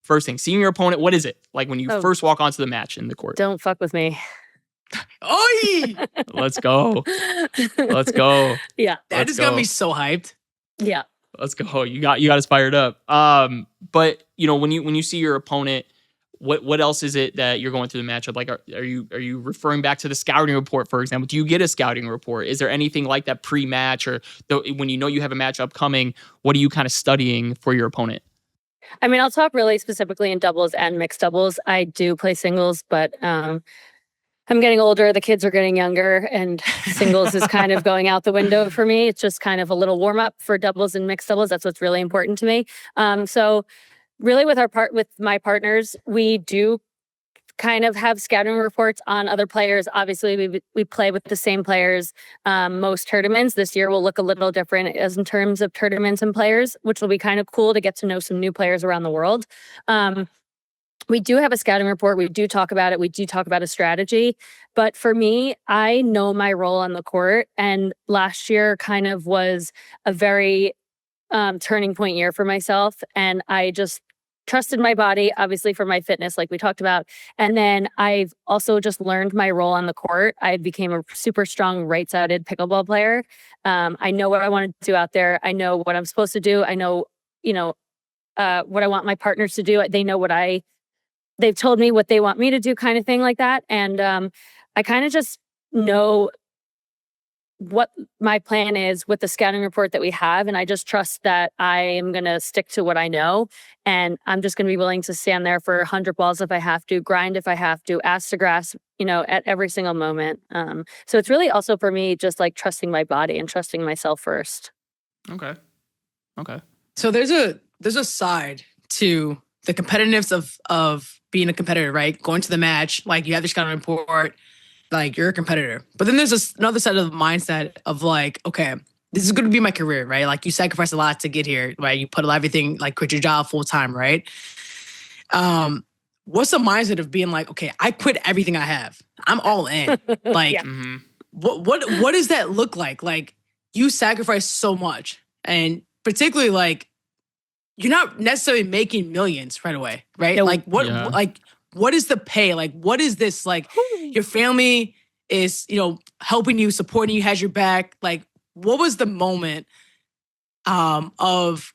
First thing, seeing your opponent, what is it? Like when you first walk onto the match in the court.
Don't fuck with me.
Oi!
Let's go. Let's go.
Yeah.
That is gonna be so hyped.
Yeah.
Let's go. You got us fired up. But you know, when you see your opponent, what else is it that you're going through the matchup? Like, are you referring back to the scouting report, for example? Do you get a scouting report? Is there anything like that pre-match or when you know you have a match upcoming? What are you kind of studying for your opponent?
I mean, I'll talk really specifically in doubles and mixed doubles. I do play singles, but I'm getting older. The kids are getting younger, and singles is kind of going out the window for me. It's just kind of a little warm up for doubles and mixed doubles. That's what's really important to me. So really with my partners, we do kind of have scouting reports on other players. Obviously, we play with the same players most tournaments. This year will look a little different as in terms of tournaments and players, which will be kind of cool to get to know some new players around the world. We do have a scouting report. We do talk about it. We do talk about a strategy. But for me, I know my role on the court. And last year kind of was a very turning point year for myself. And I just trusted my body, obviously for my fitness, like we talked about. And then I've also just learned my role on the court. I became a super strong right-sided pickleball player. I know what I want to do out there. I know what I'm supposed to do. I know, what I want my partners to do. They know they've told me what they want me to do, kind of thing like that. And I kind of just know what my plan is with the scouting report that we have. And I just trust that I am going to stick to what I know. And I'm just going to be willing to stand there for 100 balls if I have to, grind if I have to, ass to grass, at every single moment. So it's really also for me, just like trusting my body and trusting myself first.
Okay.
So there's a side to the competitiveness of being a competitor, right? Going to the match, like you have this kind of report, like you're a competitor. But then there's another side of the mindset of like, okay, this is going to be my career, right? Like you sacrificed a lot to get here, right? You put everything, like quit your job full time, right? What's the mindset of being like, okay, I quit everything I have. I'm all in. Like,
Yeah.
Mm-hmm.
what does that look like? Like you sacrifice so much, and particularly like you're not necessarily making millions right away, right?
Nope.
Like
Yeah.
what is the pay? Like what is this? Like your family is, helping you, supporting you, has your back. Like what was the moment of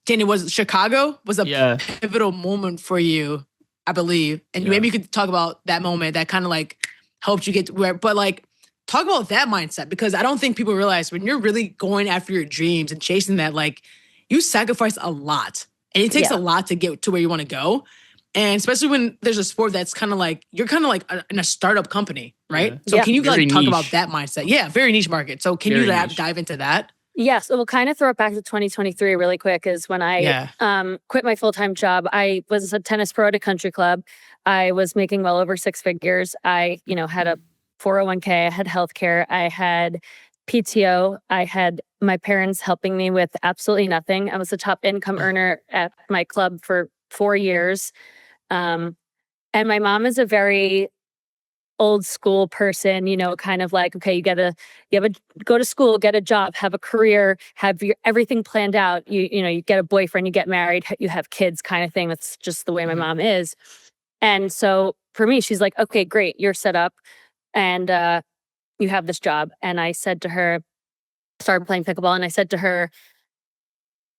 Danny, was it Chicago was a
Yeah.
pivotal moment for you, I believe. And
Yeah.
maybe you could talk about that moment that kind of like helped you get to where, but like talk about that mindset, because I don't think people realize when you're really going after your dreams and chasing that, like you sacrifice a lot and it takes
Yeah.
a lot to get to where you want to go. And especially when there's a sport that's kind of like, you're kind of like in a startup company, right?
Yeah.
So
Yeah.
can you
Very
like talk about
niche.
that mindset? Yeah, very niche market. So can
Very
you
niche.
dive into that?
Yes, we'll kind of throw it back to 2023 really quick is when I
Yeah.
quit my full-time job. I was a tennis pro at a country club. I was making well over 6 figures. I, had a 401k, I had healthcare, I had PTO, I had my parents helping me with absolutely nothing. I was the top income earner at my club for 4 years. And my mom is a very old school person, kind of like, okay, you go to school, get a job, have a career, have everything planned out. You get a boyfriend, you get married, you have kids kind of thing. That's just the way my mom is. And so for me, she's like, okay, great. You're set up and you have this job. And I said to her, started playing pickleball. And I said to her,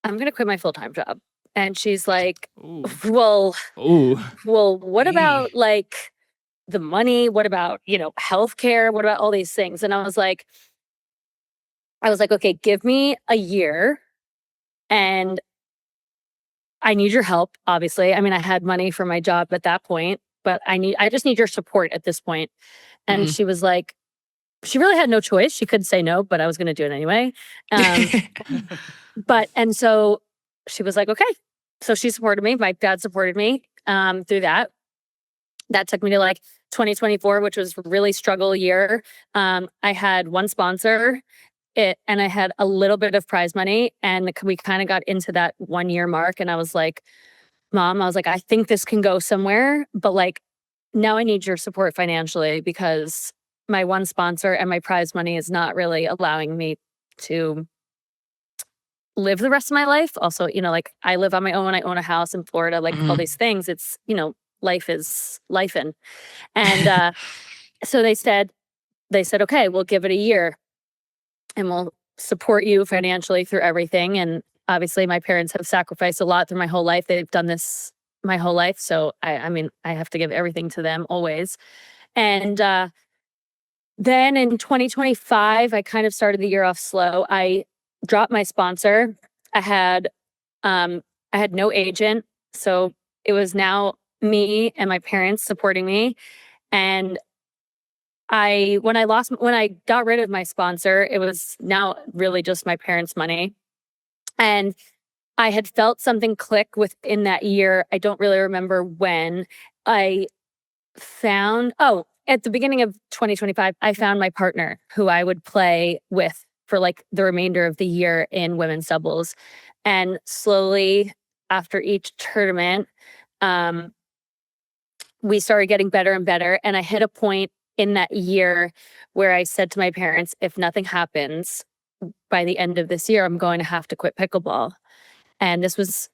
I'm going to quit my full-time job. And she's like,
Ooh.
well,
Ooh.
what about like the money? What about, healthcare? What about all these things? And I was like, okay, give me a year and I need your help, obviously. I mean, I had money for my job at that point, but I just need your support at this point. And she was like, she really had no choice. She could say no, but I was going to do it anyway. And so she was like, okay. So she supported me. My dad supported me through that. That took me to like 2024, which was a really struggle year. I had one sponsor, and I had a little bit of prize money, and we kind of got into that 1 year mark. And I was like, Mom, I think this can go somewhere, but like now I need your support financially because my one sponsor and my prize money is not really allowing me to live the rest of my life. Also, like I live on my own. I own a house in Florida, like all these things. It's, life is lifing. And so they said, okay, we'll give it a year and we'll support you financially through everything. And obviously my parents have sacrificed a lot through my whole life. They've done this my whole life. So I mean, I have to give everything to them always. And then in 2025, I kind of started the year off slow. I dropped my sponsor. I had no agent. So it was now me and my parents supporting me. And when I got rid of my sponsor, it was now really just my parents' money. And I had felt something click within that year. I don't really remember when. I found, at the beginning of 2025, I found my partner who I would play with for like the remainder of the year in women's doubles. And slowly after each tournament, we started getting better and better. And I hit a point in that year where I said to my parents, if nothing happens by the end of this year, I'm going to have to quit pickleball. And this was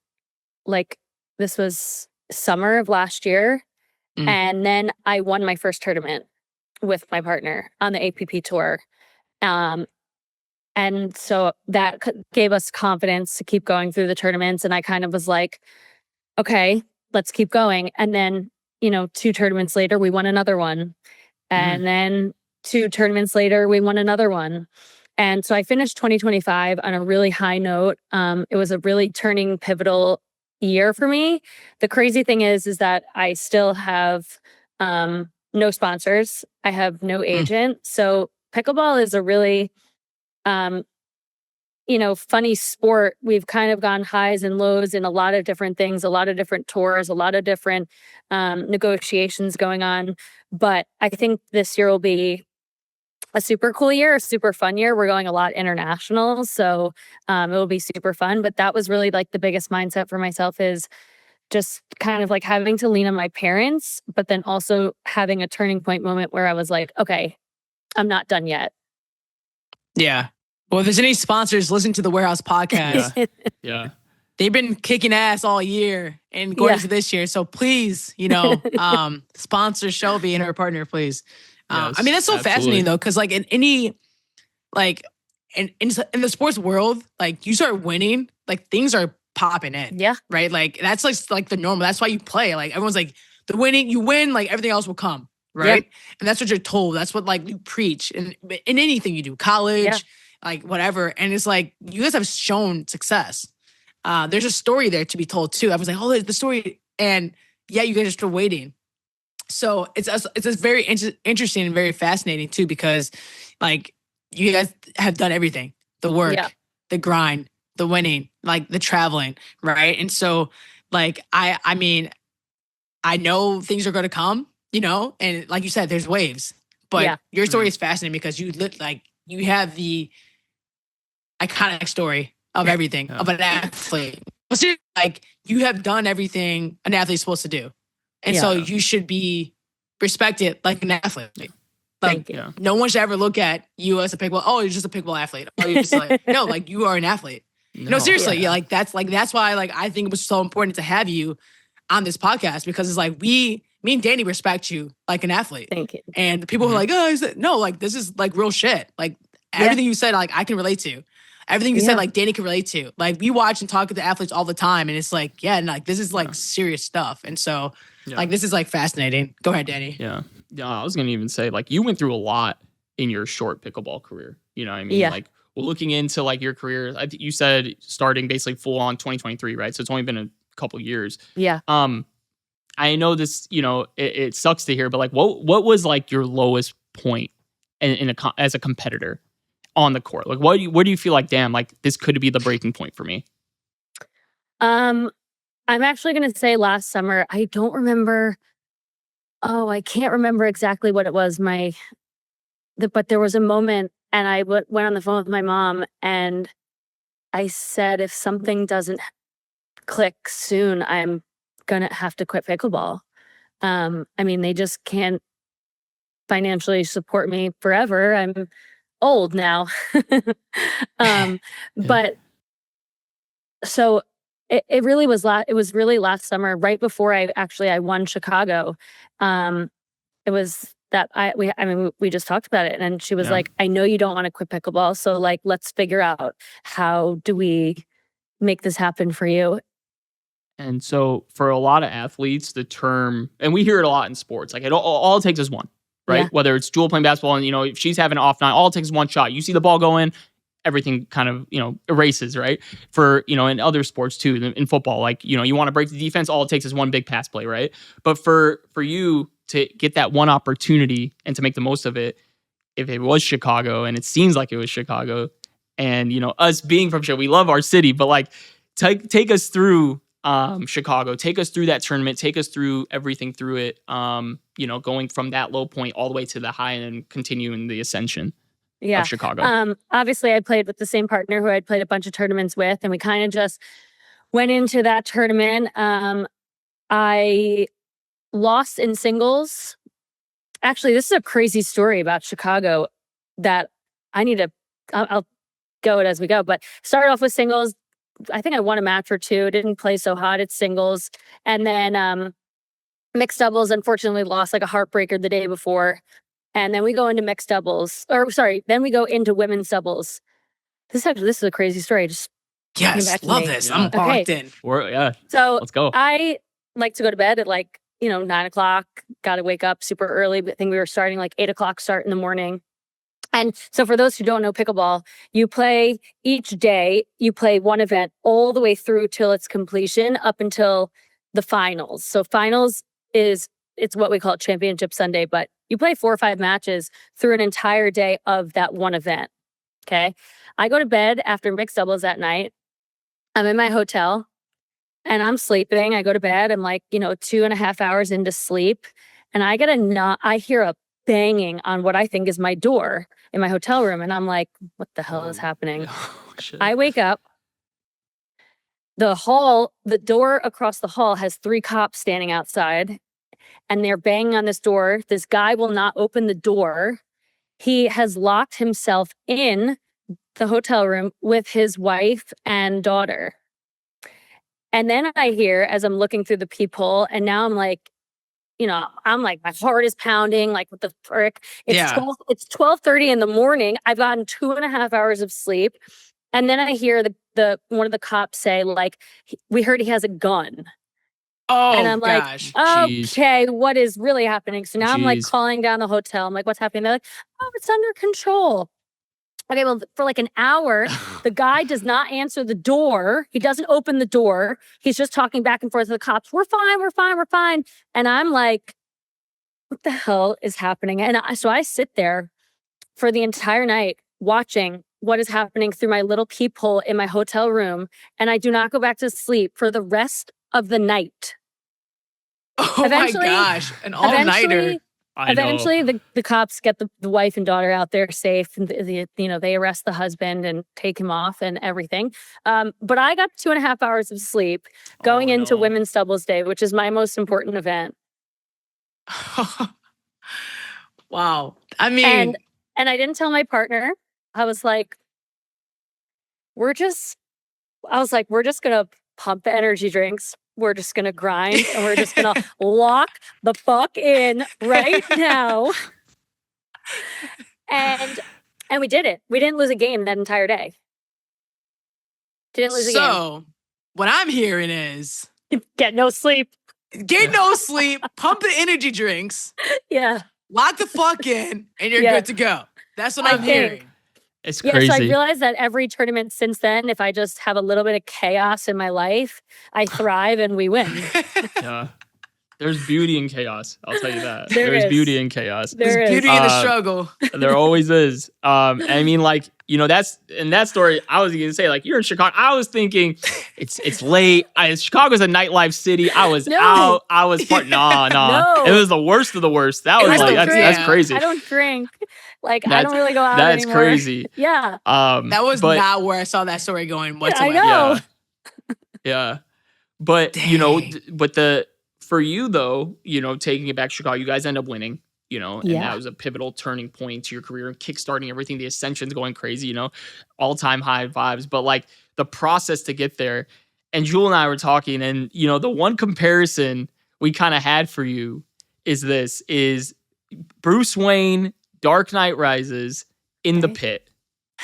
summer of last year. And then I won my first tournament with my partner on the APP tour. And so that gave us confidence to keep going through the tournaments. And I kind of was like, okay, let's keep going. And then, 2 tournaments later, we won another one. And then 2 tournaments later, we won another one. And so I finished 2025 on a really high note. It was a really turning pivotal year for me. The crazy thing is that I still have no sponsors. I have no agent. So pickleball is a really, funny sport. We've kind of gone highs and lows in a lot of different things, a lot of different tours, a lot of different negotiations going on. But I think this year will be a super cool year, a super fun year. We're going a lot international, so it will be super fun. But that was really like the biggest mindset for myself, is just kind of like having to lean on my parents, but then also having a turning point moment where I was like, okay, I'm not done yet.
Yeah. Well, if there's any sponsors, listen to the Warehouse podcast.
Yeah.
They've been kicking ass all year and going into this year. So please, sponsor Shelby and her partner, please.
Yes,
I mean, that's so fascinating though, because like in any, like in the sports world, like you start winning, like things are popping in.
Yeah.
Right. Like that's like the normal. That's why you play. Like everyone's like, you win, like everything else will come. Right.
Yep.
And that's what you're told. That's what like you preach in anything you do, college, like whatever. And it's like, you guys have shown success. There's a story there to be told too. I was like, oh, there's the story. And yeah, you guys are still waiting. So it's very interesting and very fascinating too, because like you guys have done everything, the work, the grind, the winning, like the traveling. Right. And so like, I mean, I know things are going to come, and like you said, there's waves, but your story is fascinating because you have the iconic story of everything of an athlete. Like you have done everything an athlete's supposed to do. And so you should be respected like an athlete. Like no one should ever look at you as a pickleball. Oh, you're just a pickleball athlete. Oh, you're just like, no, like you are an athlete. No, seriously. Yeah. That's why like I think it was so important to have you on this podcast, because it's like me and Danny respect you like an athlete.
Thank you.
And the people who are like, oh, no, like this is like real shit. Like everything you said, like I can relate to. Everything you said, like Danny can relate to. Like we watch and talk to the athletes all the time, and it's like, like this is like serious stuff. And so, like this is like fascinating. Go ahead, Danny.
Yeah, I was gonna even say like you went through a lot in your short pickleball career. You know what I mean?
Yeah.
Like looking into like your career, I think you said starting basically full on 2023, right? So it's only been a couple years.
Yeah.
I know this. It sucks to hear, but like, what was like your lowest point as a competitor on the court? Like, where do you feel like, damn, like this could be the breaking point for me?
I'm actually going to say last summer. I don't remember. Oh, I can't remember exactly what it was. But there was a moment, and I went on the phone with my mom, and I said, if something doesn't click soon, I'm gonna have to quit pickleball. I mean, they just can't financially support me forever. I'm old now. But so it really was it was really last summer, right before I won Chicago. It was that we just talked about it, and she was like, I know you don't want to quit pickleball, so like let's figure out how do we make this happen for you.
And so for a lot of athletes, the term, and we hear it a lot in sports, like all it takes is one, right?
Yeah.
Whether it's Jewell playing basketball and, if she's having an off night, all it takes is one shot. You see the ball go in, everything kind of, erases, right? For, in other sports too, in football, like, you want to break the defense, all it takes is one big pass play, right? But for you to get that one opportunity and to make the most of it, if it was Chicago, and it seems like it was Chicago, and, us being from Chicago, we love our city, but like, take us through Chicago, take us through that tournament, take us through everything through it, going from that low point all the way to the high and continuing the ascension of Chicago.
Obviously I played with the same partner who I'd played a bunch of tournaments with, and we kind of just went into that tournament. I lost in singles. Actually, this is a crazy story about Chicago that I'll go it as we go, but started off with singles. I think I won a match or two. Didn't play so hot. It's singles. And then mixed doubles, unfortunately, lost like a heartbreaker the day before. And then we go into mixed doubles. Then we go into women's doubles. This is a crazy story.
Yes, love this. I'm locked in.
So
let's go.
I like to go to bed at 9:00. Got to wake up super early. But I think we were starting 8:00 start in the morning. And so for those who don't know pickleball, you play each day, you play one event all the way through till its completion up until the finals. So finals it's what we call Championship Sunday, but you play 4 or 5 matches through an entire day of that one event. Okay. I go to bed after mixed doubles that night. I'm in my hotel and I'm sleeping. I go to bed. I'm 2.5 hours into sleep, and I hear a banging on what I think is my door in my hotel room. And I'm like, what the hell is happening?
Oh, shit.
I wake up. The door across the hall has 3 cops standing outside, and they're banging on this door. This guy will not open the door. He has locked himself in the hotel room with his wife and daughter. And then I hear, as I'm looking through the peephole, and now I'm like, my heart is pounding, like, what the frick? It's 12:30 in the morning. I've gotten 2.5 hours of sleep. And then I hear the one of the cops say, like, we heard he has a gun.
Oh,
and I'm
gosh.
like,
Jeez.
okay, what is really happening? So now I'm like
Jeez.
calling down the hotel. I'm like, what's happening? They're like, oh, it's under control. Okay, well, for like an hour, the guy does not answer the door. He doesn't open the door. He's just talking back and forth to the cops. We're fine, we're fine, we're fine. And I'm like, what the hell is happening? And so I sit there for the entire night watching what is happening through my little peephole in my hotel room. And I do not go back to sleep for the rest of the night.
Oh
Eventually-
my gosh. An all-nighter.
I know.
Eventually, the cops get the wife and daughter out there safe, and they arrest the husband and take him off and everything. But I got 2.5 hours of sleep going into
no.
Women's Doubles Day, which is my most important event.
Wow. I mean,
And I didn't tell my partner. I was like, we're just gonna pump energy drinks. We're just gonna grind, and we're just gonna lock the fuck in right now. And we did it. We didn't lose a game that entire day. Didn't lose a game.
so what I'm hearing is
Get no sleep.
get no sleep, pump the energy drinks,
Yeah.
lock the fuck in, and you're
Yeah.
good to go. That's what
I
I'm
think.
hearing.
It's
Yeah,
crazy.
so I realized that every tournament since then, if I just have a little bit of chaos in my life, I thrive and we win.
Yeah. There's beauty in chaos. I'll tell you that.
There
There's
is.
beauty in chaos.
There's
There is.
beauty in the struggle.
There always is. I mean, like, that's in that story. I was gonna say, like, you're in Chicago. I was thinking, it's late. Chicago's a nightlife city. I was
No.
out. I was no.
No.
It was the worst of the worst. That
It
was
was
like
the
that's
worst.
crazy.
I don't drink. Like, I
That's-
don't really go out
That's
anymore.
crazy.
Yeah.
That was
but,
not where I saw that story going
I
whatsoever.
know.
Yeah. But
Dang.
for you though, taking it back to Chicago, you guys end up winning. And
Yeah.
that was a pivotal turning point to your career and kickstarting everything. The ascension's going crazy, all-time high vibes. But like the process to get there, and Jewell and I were talking, and the one comparison we kind of had for you is Bruce Wayne, Dark Knight Rises in the
Okay.
pit.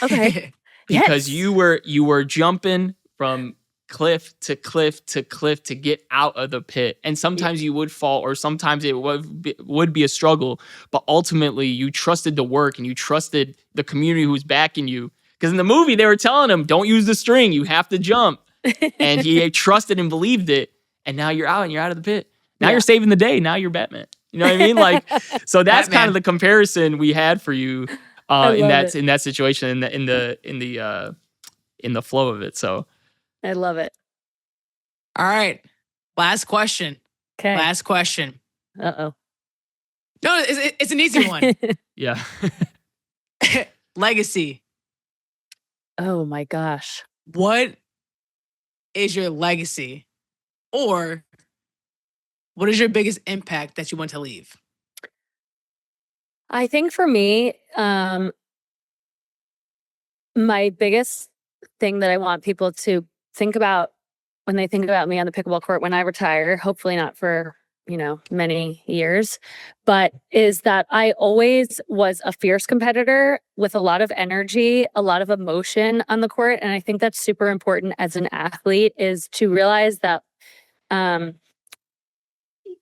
Okay.
Because
Yes.
you were jumping from cliff to cliff to cliff to get out of the pit, and sometimes you would fall, or sometimes it would be a struggle, but ultimately you trusted the work and you trusted the community who was backing you, because in the movie they were telling him, don't use the string, you have to jump, and he trusted and believed it, and now you're out and you're out of the pit. Now
Yeah.
you're saving the day. Now you're Batman. You know what I mean? Like, so that's
Batman.
kind of the comparison we had for you in
love it.
that situation, in the flow of it. So
I love it.
All right. Last question.
Okay.
Last question.
Uh-oh.
No, it's an easy one.
yeah.
Legacy.
Oh my gosh.
What is your legacy? Or what is your biggest impact that you want to leave?
I think for me, my biggest thing that I want people to think about when they think about me on the pickleball court when I retire, hopefully not for, many years, but is that I always was a fierce competitor with a lot of energy, a lot of emotion on the court. And I think that's super important as an athlete, is to realize that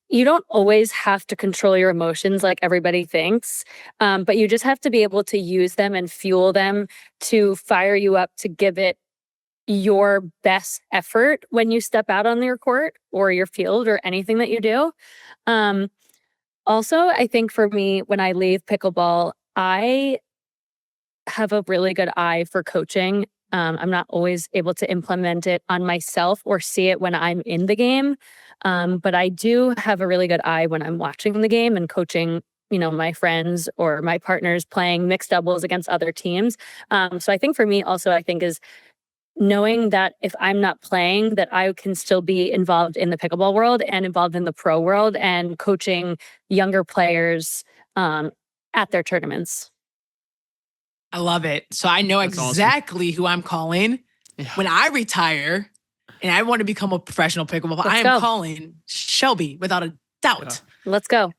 you don't always have to control your emotions like everybody thinks, but you just have to be able to use them and fuel them to fire you up to give it your best effort when you step out on your court or your field or anything that you do. Also, I think for me, when I leave pickleball, I have a really good eye for coaching. I'm not always able to implement it on myself or see it when I'm in the game. But I do have a really good eye when I'm watching the game and coaching my friends or my partners playing mixed doubles against other teams. So I think for me also, I think is knowing that if I'm not playing, that I can still be involved in the pickleball world and involved in the pro world and coaching younger players at their tournaments.
I love it. So I know
That's
exactly who I'm calling when I retire and I want to become a professional pickleball. I am calling Shelby without a doubt.
Let's go.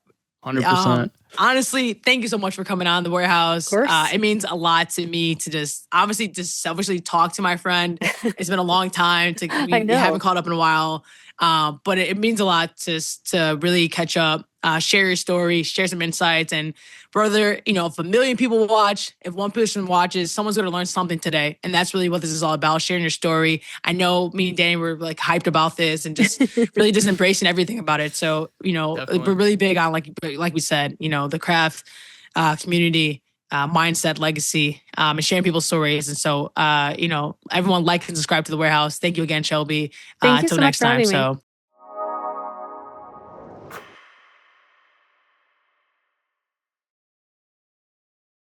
100%.
Honestly, thank you so much for coming on the warehouse.
Of course.
It means a lot to me to just selfishly talk to my friend. It's been a long time. We haven't caught up in a while. But it means a lot to really catch up, share your story, share some insights. And brother, if 1 million people watch, if one person watches, someone's going to learn something today. And that's really what this is all about, sharing your story. I know me and Danny were like hyped about this and just really just embracing everything about it. So,
Definitely.
we're really big on, like we said, the craft community, mindset, legacy, and sharing people's stories. And so, everyone like and subscribe to the warehouse. Thank you again, Shelby.
Thank you
until
so
next
much for
time.
having me.
So